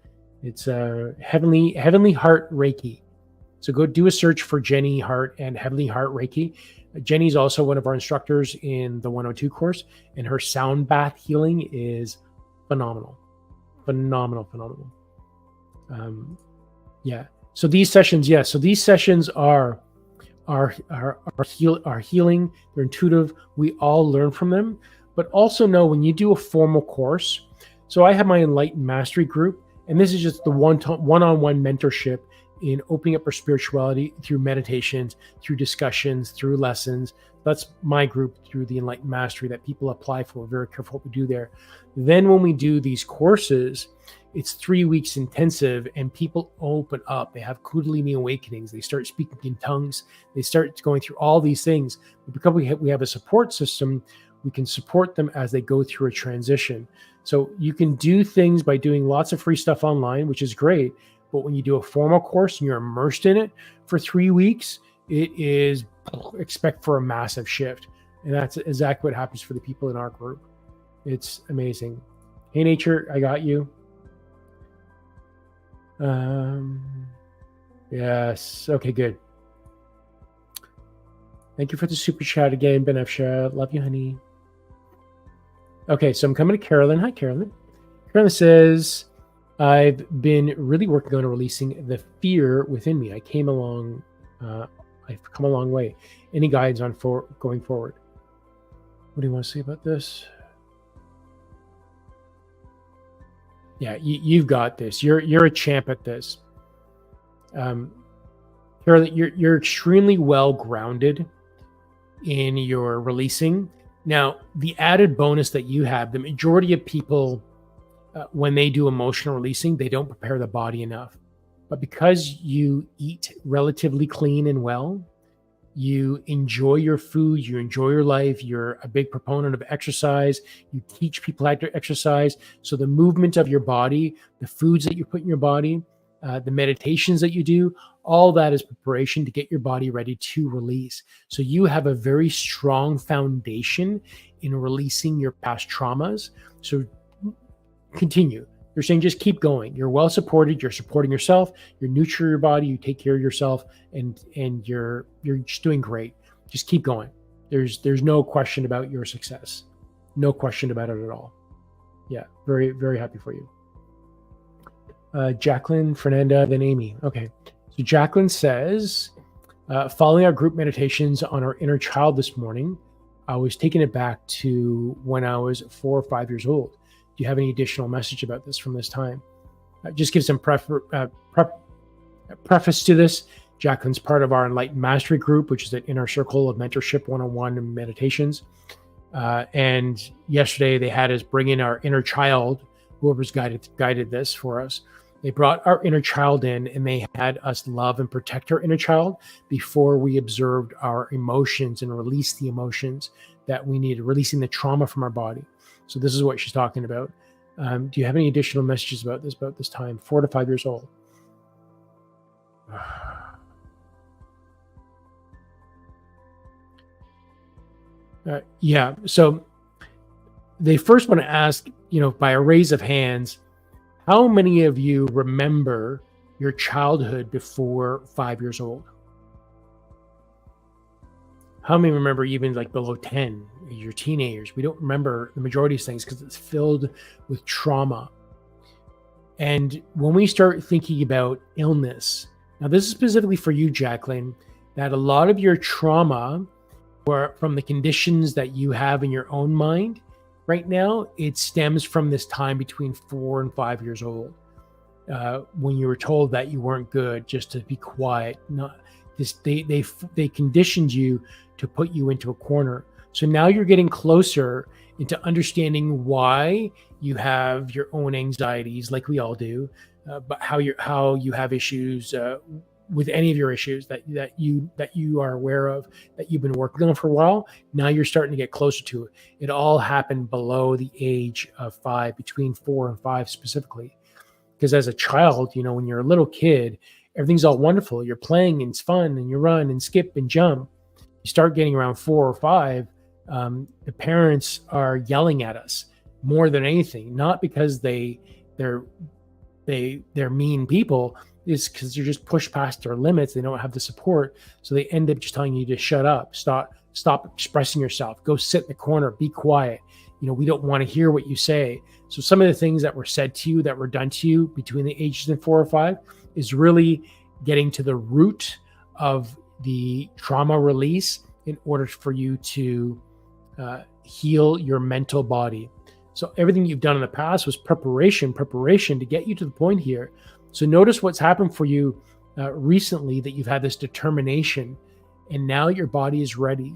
It's Heavenly Heart Reiki. So go do a search for Jenny Hart and Heavenly Heart Reiki. Jenny's also one of our instructors in the 102 course, and her sound bath healing is phenomenal. Yeah. So these sessions, are healing. They're intuitive. We all learn from them. But also know when you do a formal course, so I have my Enlightened Mastery group, and this is just the one-on-one mentorship in opening up our spirituality through meditations, through discussions, through lessons. That's my group through the Enlightened Mastery that people apply for. We're very careful what we do there. Then when we do these courses, it's 3 weeks intensive, and people open up. They have Kundalini awakenings. They start speaking in tongues. They start going through all these things. But because we have a support system, we can support them as they go through a transition. So you can do things by doing lots of free stuff online, which is great. But when you do a formal course and you're immersed in it for 3 weeks, it is expect for a massive shift. And that's exactly what happens for the people in our group. It's amazing. Hey, Nature, I got you. Yes. Okay, good. Thank you for the super chat again, Benefsha. Love you, honey. Okay, so I'm coming to Carolyn. Hi, Carolyn. Carolyn says, I've been really working on releasing the fear within me. I've come a long way. Any guidance on going forward? What do you want to say about this? Yeah, you've got this. You're a champ at this. You're extremely well grounded in your releasing. Now, the added bonus that you have, the majority of people, when they do emotional releasing, they don't prepare the body enough. But because you eat relatively clean and well, you enjoy your food, you enjoy your life, you're a big proponent of exercise, you teach people how to exercise. So the movement of your body, the foods that you put in your body, the meditations that you do, all that is preparation to get your body ready to release. So you have a very strong foundation in releasing your past traumas. So continue. You're saying just keep going. You're well supported. You're supporting yourself. You nurture your body. You take care of yourself, and you're just doing great. Just keep going. There's no question about your success. No question about it at all. Yeah, very very happy for you. Jacqueline, Fernanda, then Amy. Okay, so Jacqueline says, following our group meditations on our inner child this morning, I was taken aback to when I was 4 or 5 years old. Do you have any additional message about this from this time? Just give some preface to this. Jacqueline's part of our Enlightened Mastery group, which is an inner circle of mentorship, one-on-one and meditations. And yesterday they had us bring in our inner child, whoever's guided this for us. They brought our inner child in, and they had us love and protect our inner child before we observed our emotions and released the emotions that we needed, releasing the trauma from our body. So this is what she's talking about. Do you have any additional messages about this time? 4 to 5 years old. Yeah. So they first want to ask, by a raise of hands, how many of you remember your childhood before 5 years old? How many remember even like below 10, your teenagers? We don't remember the majority of these things because it's filled with trauma. And when we start thinking about illness, now this is specifically for you, Jacqueline, that a lot of your trauma were from the conditions that you have in your own mind right now. It stems from this time between 4 and 5 years old, when you were told that you weren't good, just to be quiet. Not this, they conditioned you to put you into a corner. So now you're getting closer into understanding why you have your own anxieties, like we all do, but how you have issues with any of your issues that you are aware of, that you've been working on for a while. Now you're starting to get closer to it. It all happened below the age of 5, between 4 and 5 specifically. Because as a child, when you're a little kid, everything's all wonderful. You're playing and it's fun, and you run and skip and jump. You start getting around 4 or 5, the parents are yelling at us more than anything, not because they're mean people. Is because you're just pushed past their limits. They don't have the support, so they end up just telling you to shut up, stop expressing yourself, go sit in the corner, be quiet. We don't want to hear what you say. So some of the things that were said to you, that were done to you between the ages of 4 or 5, is really getting to the root of the trauma release in order for you to heal your mental body. So everything you've done in the past was preparation to get you to the point here. So notice what's happened for you recently, that you've had this determination, and now your body is ready.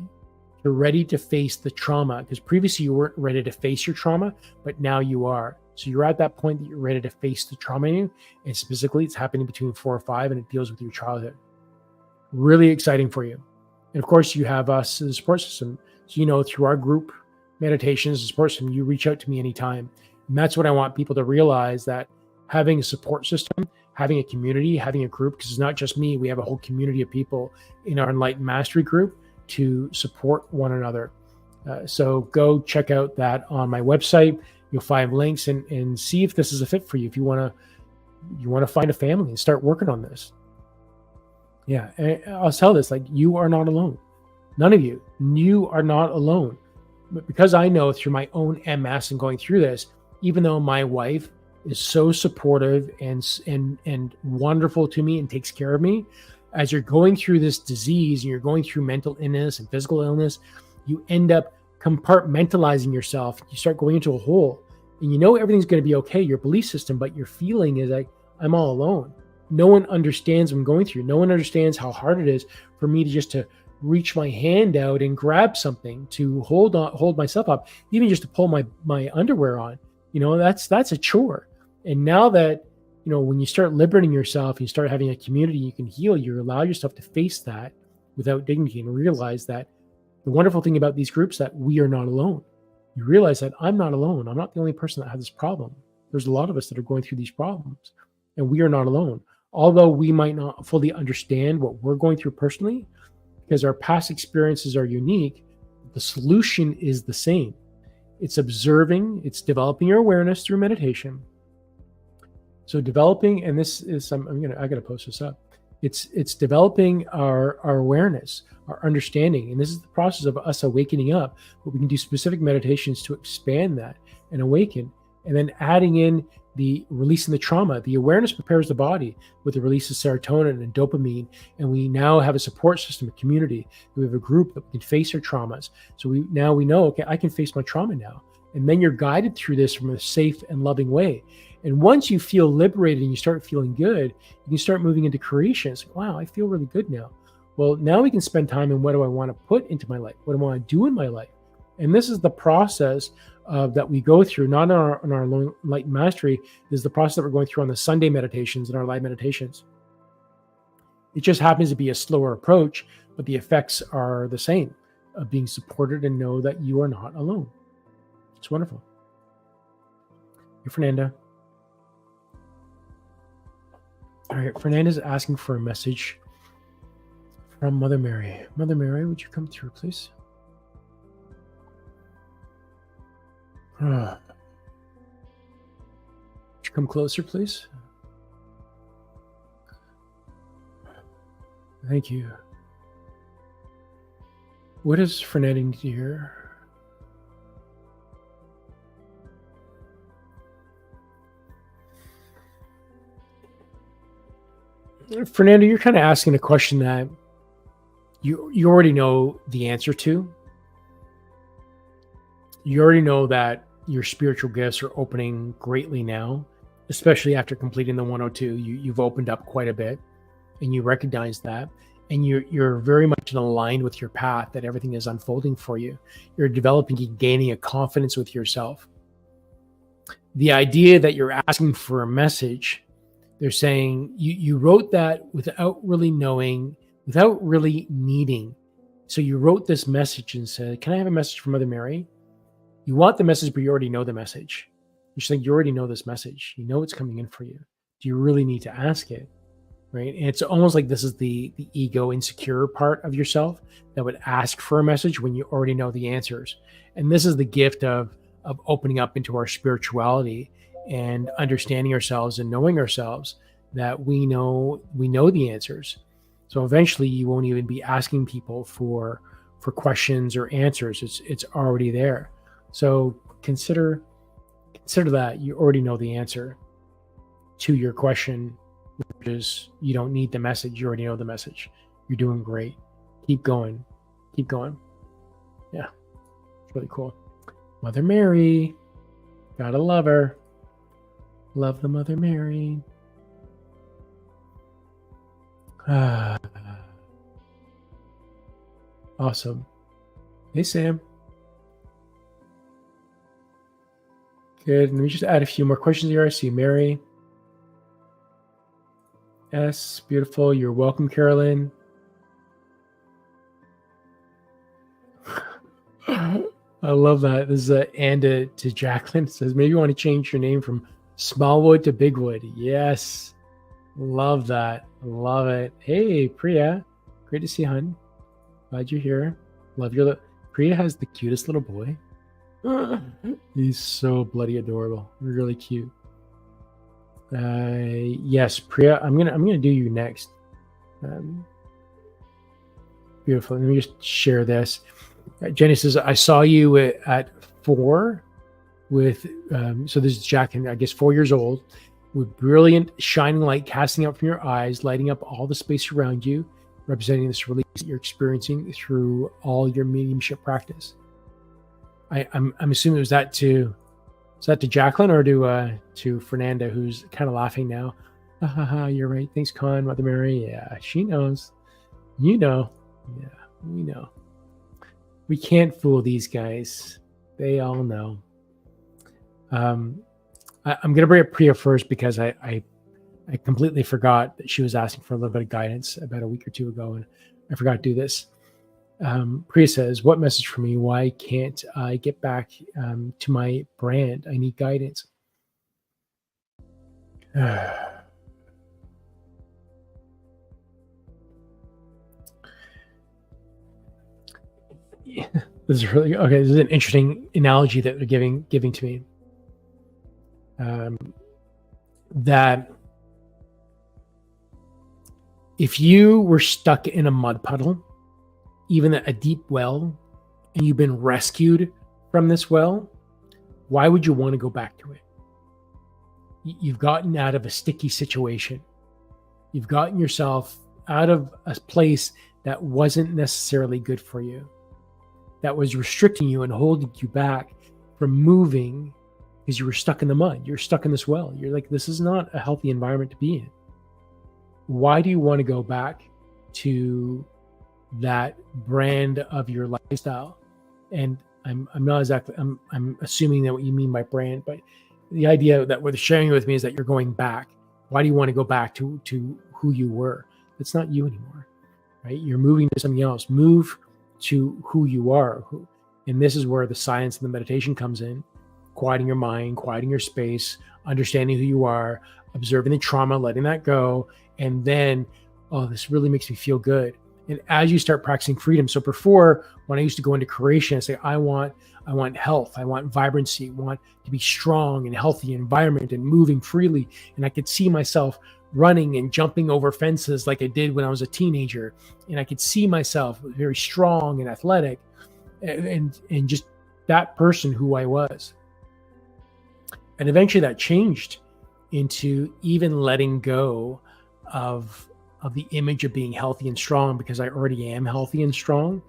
You're ready to face the trauma, because previously you weren't ready to face your trauma, but now you are. So you're at that point that you're ready to face the trauma in you, and specifically it's happening between 4 or 5, and it deals with your childhood. Really exciting for you. And of course, you have us as a support system. So through our group meditations, the support system, you reach out to me anytime. And that's what I want people to realize, that having a support system, having a community, having a group, because it's not just me, we have a whole community of people in our Enlightened Mastery group to support one another. So go check out that on my website. You'll find links and see if this is a fit for you. If you want to find a family and start working on this. Yeah, and I'll tell this, like, you are not alone. None of you are not alone. But because I know through my own MS and going through this, even though my wife is so supportive and wonderful to me and takes care of me, as you're going through this disease and you're going through mental illness and physical illness, you end up compartmentalizing yourself. You start going into a hole, and you know everything's going to be okay, your belief system, but your feeling is like, I'm all alone. No one understands what I'm going through. No one understands how hard it is for me to reach my hand out and grab something, to hold myself up, even just to pull my underwear on. That's a chore. And now that, when you start liberating yourself, you start having a community you can heal, you allow yourself to face that without dignity and realize that the wonderful thing about these groups, that we are not alone. You realize that I'm not alone. I'm not the only person that has this problem. There's a lot of us that are going through these problems, and we are not alone. Although we might not fully understand what we're going through personally, because our past experiences are unique, the solution is the same. It's observing, it's developing your awareness through meditation. So developing, and this is I got to post this up. It's developing our awareness, our understanding, and this is the process of us awakening up. But we can do specific meditations to expand that and awaken, and then adding in the releasing the trauma. The awareness prepares the body with the release of serotonin and dopamine, and we now have a support system, a community. We have a group that we can face our traumas. So we know, okay, I can face my trauma now. And then you're guided through this from a safe and loving way. And once you feel liberated and you start feeling good, you can start moving into creation. It's like, wow, I feel really good now. Well, now we can spend time in what do I want to put into my life? What do I want to do in my life? And this is the process that we go through, not in our light mastery. This is the process that we're going through on the Sunday meditations and our live meditations. It just happens to be a slower approach, but the effects are the same, of being supported and know that you are not alone. It's wonderful. Hey, Fernanda. All right, Fernanda's asking for a message from Mother Mary. Mother Mary, would you come through, please? Would you come closer, please? Thank you. What does Fernanda need to hear? Fernanda, you're kind of asking a question that you already know the answer to. You already know that your spiritual gifts are opening greatly now, especially after completing the 102. You've opened up quite a bit, and you recognize that. And you're very much aligned with your path, that everything is unfolding for you. You're developing and gaining a confidence with yourself. The idea that you're asking for a message, they're saying you wrote that without really knowing, without really needing. So you wrote this message and said, can I have a message from Mother Mary? You want the message, but you already know the message. You're saying you already know this message. You know it's coming in for you. Do you really need to ask it? Right? And it's almost like this is the ego insecure part of yourself that would ask for a message when you already know the answers. And this is the gift of opening up into our spirituality and understanding ourselves and knowing ourselves, that we know the answers. So eventually you won't even be asking people for questions or answers. It's already there. So consider that you already know the answer to your question, which is you don't need the message. You already know the message. You're doing great. Keep going. Yeah, it's really cool. Mother Mary, gotta love her. Love the Mother Mary. Awesome. Hey, Sam. Good. Let me just add a few more questions here. I see Mary. S. Beautiful. You're welcome, Carolyn. I love that. This is Anda to Jacqueline. It says, maybe you want to change your name from Smallwood to Bigwood. Yes. Love that. Love it. Hey, Priya. Great to see you, hon. Glad you're here. Love your Priya has the cutest little boy. He's so bloody adorable. Really cute. Yes, Priya, I'm gonna do you next. Beautiful. Let me just share this. Jenny says, I saw you at 4 with, so this is Jack, and I guess 4 years old, with brilliant shining light casting out from your eyes, lighting up all the space around you, representing this release that you're experiencing through all your mediumship practice. I'm assuming it was that to, is that to Jacqueline or to Fernanda, who's kind of laughing now? You're right. Thanks, Con. Mother Mary. Yeah, she knows. You know. Yeah, we know. We can't fool these guys. They all know. I'm going to bring up Priya first because I completely forgot that she was asking for a little bit of guidance about a week or two ago, and I forgot to do this. Priya says, what message for me? Why can't I get back to my brand? I need guidance. Yeah, this is really okay. This is an interesting analogy that they're giving to me. That if you were stuck in a mud puddle, even a deep well, and you've been rescued from this well, why would you want to go back to it? You've gotten out of a sticky situation. You've gotten yourself out of a place that wasn't necessarily good for you, that was restricting you and holding you back from moving because you were stuck in the mud. You're stuck in this well. You're like, this is not a healthy environment to be in. Why do you want to go back to that brand of your lifestyle? And I'm not exactly, I'm assuming that what you mean by brand, but the idea that what they're sharing with me is that you're going back. Why do you want to go back to who you were? It's not you anymore, right? You're moving to something else. Move to who you are. And this is where the science and the meditation comes in. Quieting your mind, quieting your space, understanding who you are, observing the trauma, letting that go. And then, oh, this really makes me feel good. And as you start practicing freedom, so before, when I used to go into creation, I say, I want health, I want vibrancy, I want to be strong and healthy environment and moving freely. And I could see myself running and jumping over fences like I did when I was a teenager. And I could see myself very strong and athletic and just that person who I was. And eventually that changed into even letting go of the image of being healthy and strong, because I already am healthy and strong.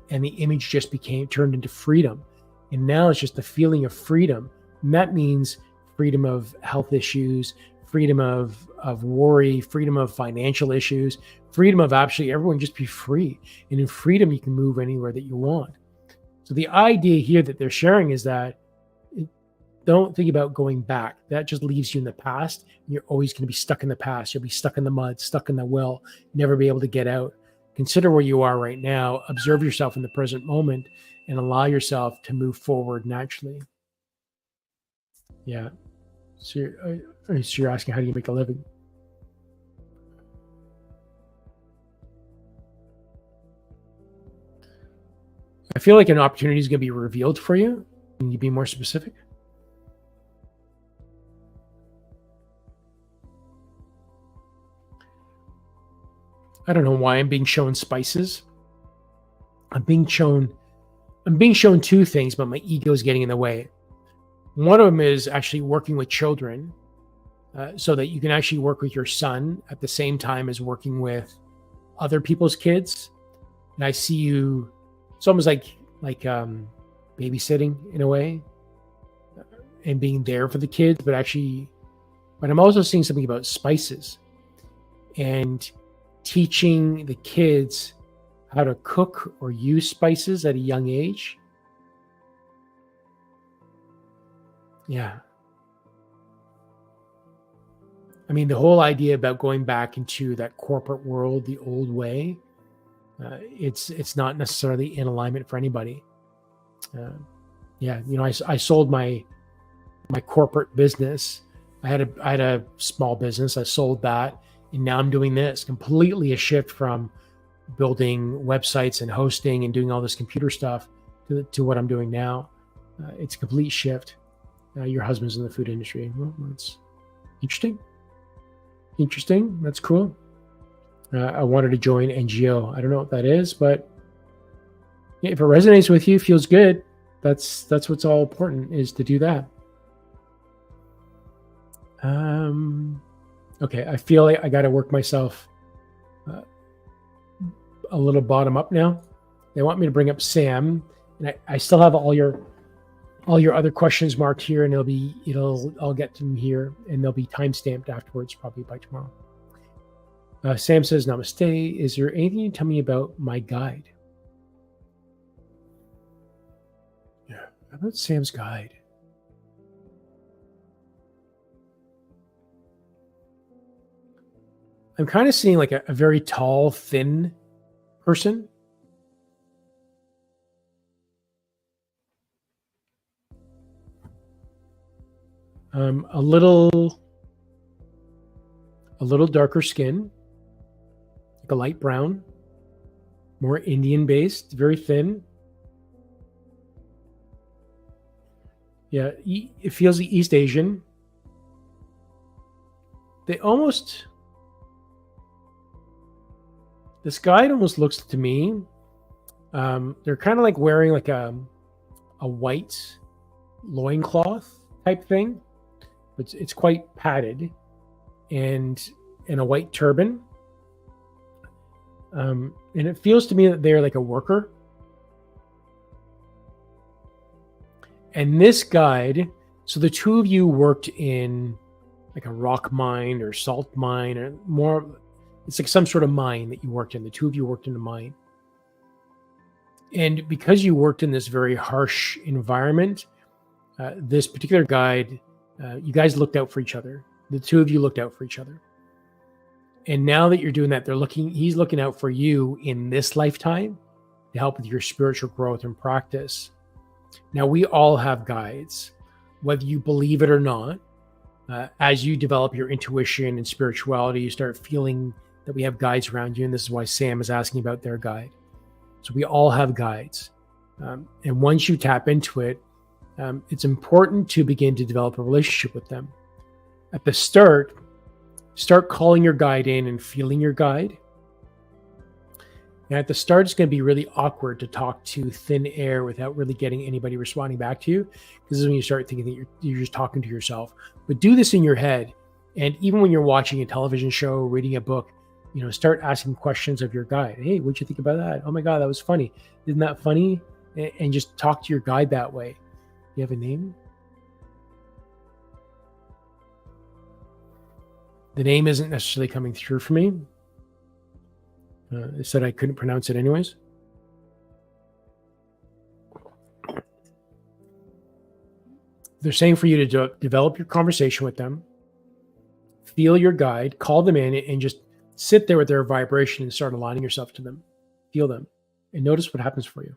And the image just turned into freedom. And now it's just the feeling of freedom. And that means freedom of health issues, freedom of worry, freedom of financial issues, freedom of absolutely everyone just be free. And in freedom, you can move anywhere that you want. So the idea here that they're sharing is that don't think about going back. That just leaves you in the past. You're always going to be stuck in the past. You'll be stuck in the mud, stuck in the well, never be able to get out. Consider where you are right now. Observe yourself in the present moment and allow yourself to move forward naturally. Yeah. So you're asking, how do you make a living? I feel like an opportunity is going to be revealed for you. Can you be more specific? I don't know why I'm being shown spices. I'm being shown two things, but my ego is getting in the way. One of them is actually working with children, so that you can actually work with your son at the same time as working with other people's kids. And I see you, it's almost like babysitting in a way, and being there for the kids, but I'm also seeing something about spices and teaching the kids how to cook or use spices at a young age. Yeah. I mean, the whole idea about going back into that corporate world, the old way, it's not necessarily in alignment for anybody. I sold my corporate business. I had a small business. I sold that. And now I'm doing this, completely a shift from building websites and hosting and doing all this computer stuff to what I'm doing now. It's a complete shift. Your husband's in the food industry. Well, that's interesting. That's cool. I wanted to join NGO. I don't know what that is, but if it resonates with you, feels good, that's what's all important, is to do that. Okay, I feel like I got to work myself a little bottom up now. They want me to bring up Sam, and I still have all your all your other questions marked here, and I'll get to them here, and they'll be time stamped afterwards, probably by tomorrow. Sam says, Namaste. Is there anything you can tell me about my guide? Yeah, about Sam's guide. I'm kind of seeing like a very tall, thin person. A little darker skin, like a light brown, more Indian based, very thin. Yeah, it feels East Asian. This guy almost looks to me, they're kind of like wearing like a white loincloth type thing. It's quite padded, and in a white turban. And it feels to me that they're like a worker. And this guide, so the two of you worked in like a rock mine or salt mine, or more, it's like some sort of mine that you worked in. The two of you worked in a mine. And because you worked in this very harsh environment, this particular guide, you guys looked out for each other. The two of you looked out for each other. And now that you're doing that, he's looking out for you in this lifetime to help with your spiritual growth and practice. Now, we all have guides, whether you believe it or not. As you develop your intuition and spirituality, you start feeling that we have guides around you. And this is why Sam is asking about their guide. So we all have guides. And once you tap into it, it's important to begin to develop a relationship with them. At the start calling your guide in and feeling your guide. And at the start, it's going to be really awkward to talk to thin air without really getting anybody responding back to you. This is when you start thinking that you're just talking to yourself. But do this in your head. And even when you're watching a television show, reading a book, start asking questions of your guide. Hey, what'd you think about that? Oh my God, that was funny. Isn't that funny? And just talk to your guide that way. You have a name? The name isn't necessarily coming through for me. It said I couldn't pronounce it anyways. They're saying for you to develop your conversation with them, feel your guide, call them in, and just sit there with their vibration and start aligning yourself to them. Feel them and notice what happens for you.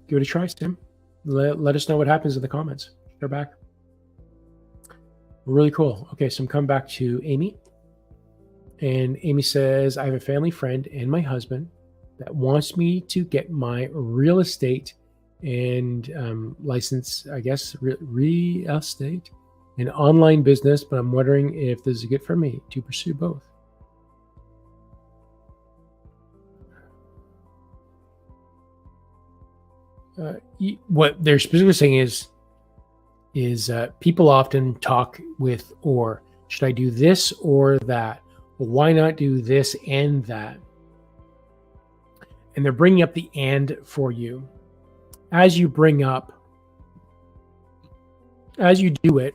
Give it a try, Tim. Let us know what happens in the comments. Share back. Really cool. Okay, so I'm coming back to Amy. And Amy says, I have a family friend and my husband that wants me to get my real estate and license, I guess, real estate and online business, but I'm wondering if this is good for me to pursue both. What they're specifically saying is people often talk with, or should I do this or that? Well, why not do this and that? And they're bringing up the and for you. As you do it,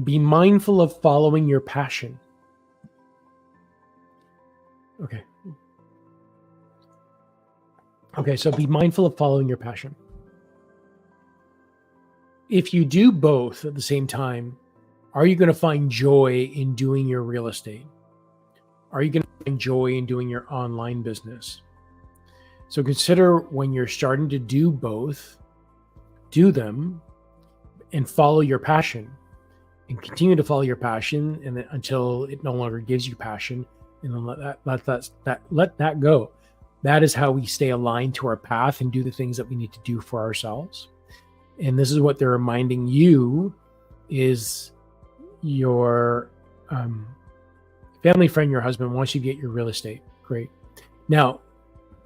be mindful of following your passion. Okay, so be mindful of following your passion. If you do both at the same time, are you going to find joy in doing your real estate? Are you going to find joy in doing your online business? So consider when you're starting to do both, do them and follow your passion and continue to follow your passion and then until it no longer gives you passion, and then let that go. That is how we stay aligned to our path and do the things that we need to do for ourselves. And this is what they're reminding you is your family friend, your husband wants you to get your real estate. Great. Now,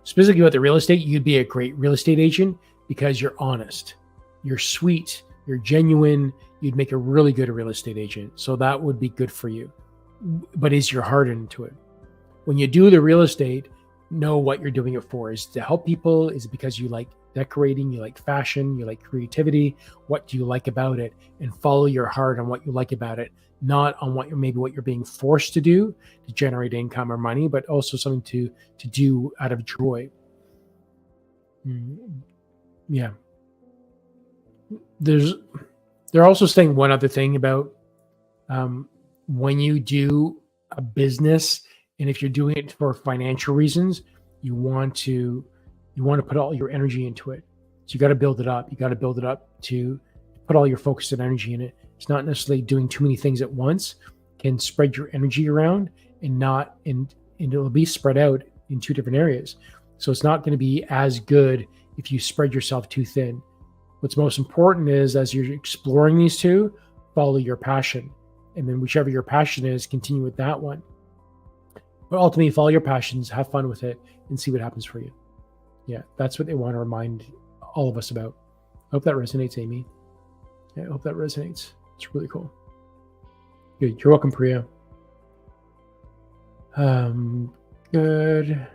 specifically about the real estate, you'd be a great real estate agent because you're honest, you're sweet, you're genuine. You'd make a really good real estate agent. So that would be good for you. But is your heart into it? When you do the real estate, know what you're doing it for. Is it to help people? Is it because you like decorating, you like fashion, you like creativity. What do you like about it? And follow your heart on what you like about it, not on what you're being forced to do to generate income or money, but also something to do out of joy. Yeah. They're also saying one other thing about when you do a business, and if you're doing it for financial reasons, you want to put all your energy into it. So you got to build it up. You got to build it up to put all your focus and energy in it. It's not necessarily doing too many things at once. Can spread your energy around and it'll be spread out in two different areas. So it's not going to be as good if you spread yourself too thin. What's most important is, as you're exploring these two, follow your passion. And then whichever your passion is, continue with that one. But ultimately, follow your passions, have fun with it, and see what happens for you. Yeah, that's what they want to remind all of us about. I hope that resonates, Amy. Yeah, I hope that resonates. It's really cool. Good. You're welcome, Priya. Good.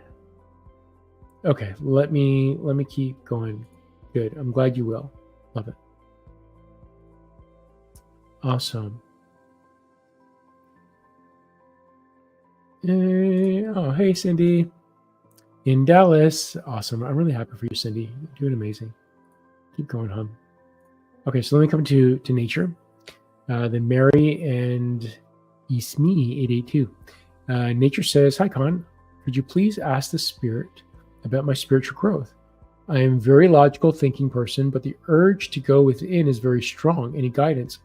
Okay, let me keep going. Good. I'm glad you will. Love it. Awesome. Oh, hey, Cindy. In Dallas. Awesome. I'm really happy for you, Cindy. You're doing amazing. Keep going, hon. Okay, so let me come to nature. Then Mary and Ismi 882. Nature says, hi, Con. Could you please ask the spirit about my spiritual growth? I am a very logical thinking person, but the urge to go within is very strong. Any guidance?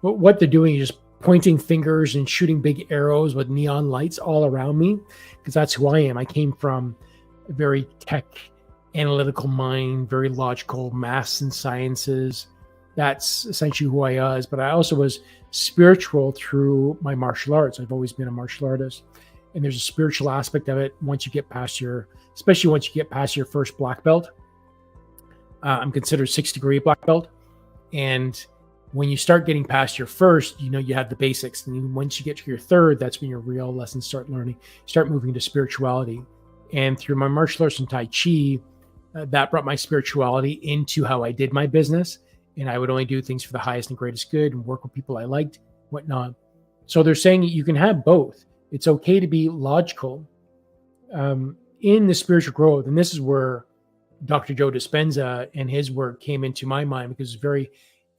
What they're doing is just pointing fingers and shooting big arrows with neon lights all around me, because that's who I am. I came from a very tech, analytical mind, very logical, maths and sciences. That's essentially who I was. But I also was spiritual through my martial arts. I've always been a martial artist. And there's a spiritual aspect of it especially once you get past your first black belt. I'm considered 6th degree black belt. And when you start getting past your first, you have the basics. And once you get to your third, that's when your real lessons start learning, start moving to spirituality. And through my martial arts and Tai Chi, that brought my spirituality into how I did my business. And I would only do things for the highest and greatest good and work with people I liked, whatnot. So they're saying you can have both. It's okay to be logical in the spiritual growth. And this is where Dr. Joe Dispenza and his work came into my mind, because it's very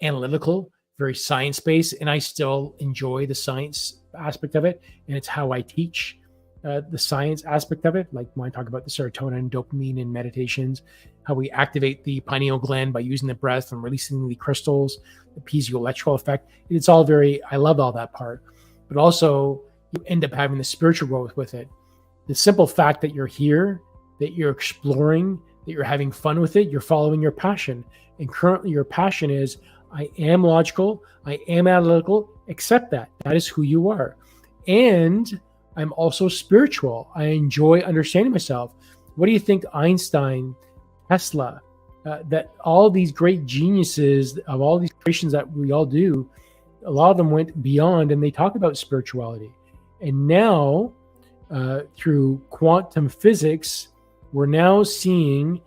analytical, very science-based, and I still enjoy the science aspect of it. And it's how I teach the science aspect of it. Like when I talk about the serotonin, dopamine, and meditations, how we activate the pineal gland by using the breath and releasing the crystals, the piezoelectrical effect. It's all I love all that part. But also, you end up having the spiritual growth with it. The simple fact that you're here, that you're exploring, that you're having fun with it, you're following your passion. And currently your passion is, I am logical, I am analytical, accept that. That is who you are. And I'm also spiritual. I enjoy understanding myself. What do you think Einstein, Tesla, that all these great geniuses of all these creations that we all do, a lot of them went beyond, and they talk about spirituality. And now, through quantum physics, we're now seeing,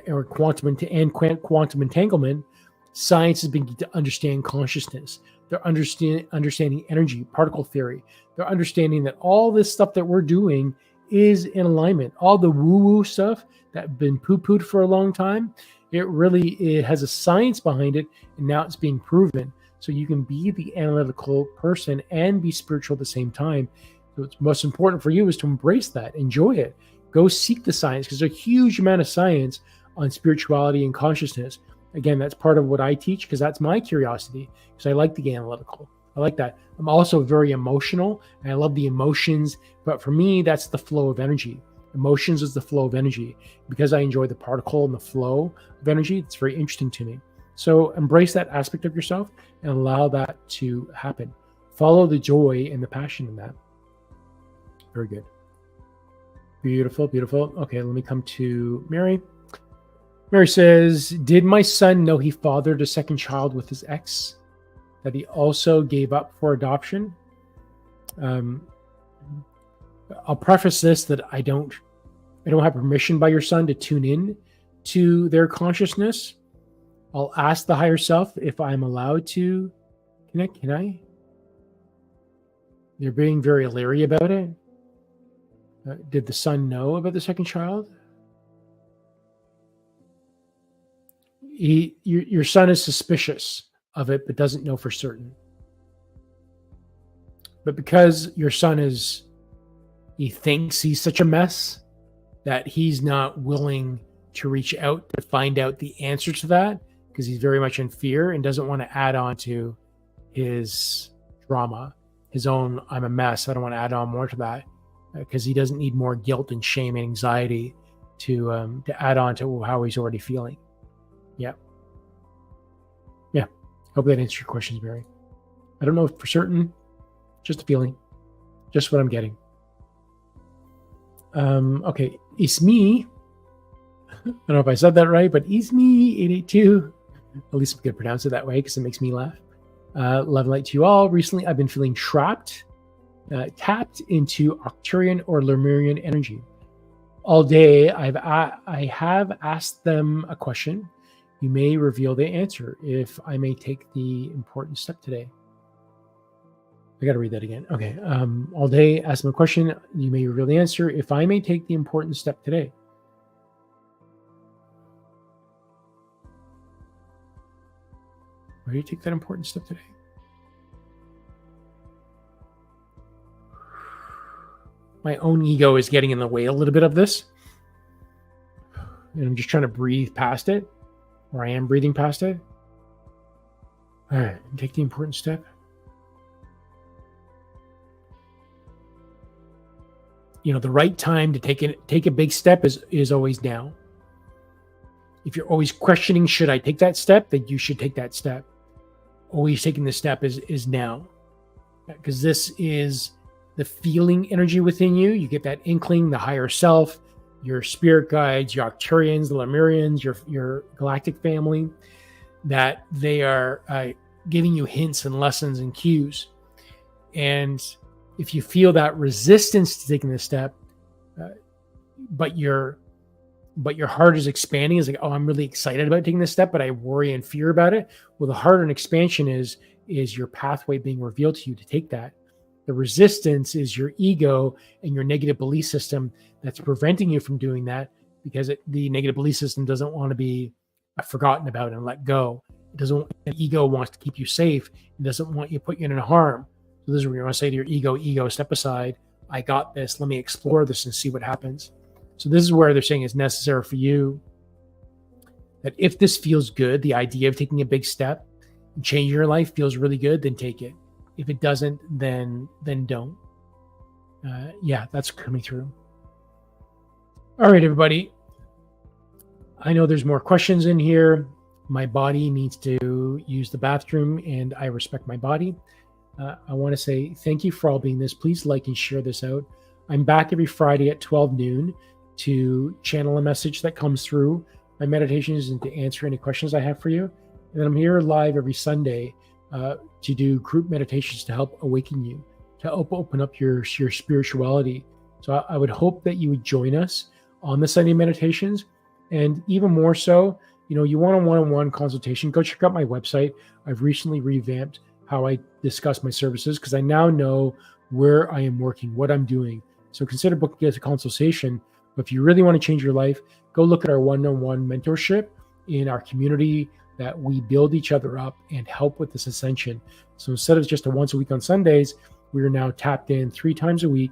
or quantum entanglement, science is beginning to understand consciousness. They're understanding energy, particle theory. They're understanding that all this stuff that we're doing is in alignment. All the woo-woo stuff that have been poo-pooed for a long time, it has a science behind it, and now it's being proven. So you can be the analytical person and be spiritual at the same time. So what's most important for you is to embrace that, enjoy it. Go seek the science, because there's a huge amount of science on spirituality and consciousness. Again, that's part of what I teach, because that's my curiosity, because I like the analytical. I like that. I'm also very emotional, and I love the emotions. But for me, that's the flow of energy. Emotions is the flow of energy. Because I enjoy the particle and the flow of energy, it's very interesting to me. So embrace that aspect of yourself and allow that to happen. Follow the joy and the passion in that. Very good. Beautiful, beautiful. Okay, let me come to Mary. Mary says, did my son know he fathered a second child with his ex that he also gave up for adoption? I'll preface this that I don't I don't have permission by your son to tune in to their consciousness. I'll ask the higher self if I'm allowed to connect. Can I? They're being very leery about it. Did the son know about the second child? Your son is suspicious of it, but doesn't know for certain. But because your son he thinks he's such a mess that he's not willing to reach out to find out the answer to that, because he's very much in fear and doesn't want to add on to his drama, his own, I'm a mess. I don't want to add on more to that, because he doesn't need more guilt and shame and anxiety to add on to how he's already feeling. Yeah. Hope that answers your questions, Barry. I don't know for certain, just a feeling, just what I'm getting. Okay, it's me. I don't know if I said that right, but it's me 882. At least I'm going to pronounce it that way because it makes me laugh. Love and light to you all. Recently, I've been feeling tapped into Arcturian or Lemurian energy. All day, I have asked them a question. You may reveal the answer if I may take the important step today. I got to read that again. Okay. All day, ask them a question. You may reveal the answer if I may take the important step today. Why do you take that important step today? My own ego is getting in the way a little bit of this. And I'm just trying to breathe past it. Or I am breathing past it. All right, take the important step. You know, the right time to take a big step is always now. If you're always questioning, should I take that step? Then you should take that step. Always taking the step is now. Because this is the feeling energy within you. You get that inkling, the higher self, your spirit guides, your Arcturians, the Lemurians, your galactic family, that they are giving you hints and lessons and cues. And if you feel that resistance to taking this step, but your heart is expanding, is like, oh, I'm really excited about taking this step, but I worry and fear about it. Well, the heart and expansion is your pathway being revealed to you to take that. The resistance is your ego and your negative belief system that's preventing you from doing that, because the negative belief system doesn't want to be forgotten about and let go. The ego wants to keep you safe. It doesn't want you to put you in harm. So this is where you want to say to your ego, step aside. I got this. Let me explore this and see what happens. So this is where they're saying it's necessary for you that if this feels good, the idea of taking a big step and changing your life feels really good, then take it. If it doesn't, then don't. Yeah, that's coming through. All right, everybody. I know there's more questions in here. My body needs to use the bathroom, and I respect my body. I want to say thank you for all being this. Please like and share this out. I'm back every Friday at 12 noon to channel a message that comes through my meditations and to answer any questions I have for you. And then I'm here live every Sunday to do group meditations to help awaken you, to help open up your spirituality. So I would hope that you would join us on the Sunday meditations. And even more so, you want a one-on-one consultation, go check out my website. I've recently revamped how I discuss my services because I now know where I am working, what I'm doing. So consider booking as a consultation. But if you really want to change your life, go look at our one-on-one mentorship in our community that we build each other up and help with this ascension. So instead of just a once a week on Sundays, we are now tapped in 3 times a week,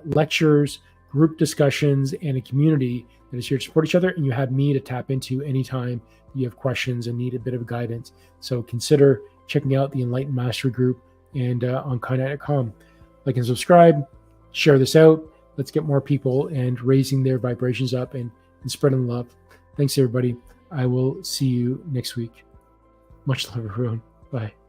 lectures, group discussions, and a community that is here to support each other. And you have me to tap into anytime you have questions and need a bit of guidance. So consider checking out the Enlightened Mastery Group and on Kainet.com. Like and subscribe, share this out. Let's get more people and raising their vibrations up and spreading love. Thanks, everybody. I will see you next week. Much love, everyone. Bye.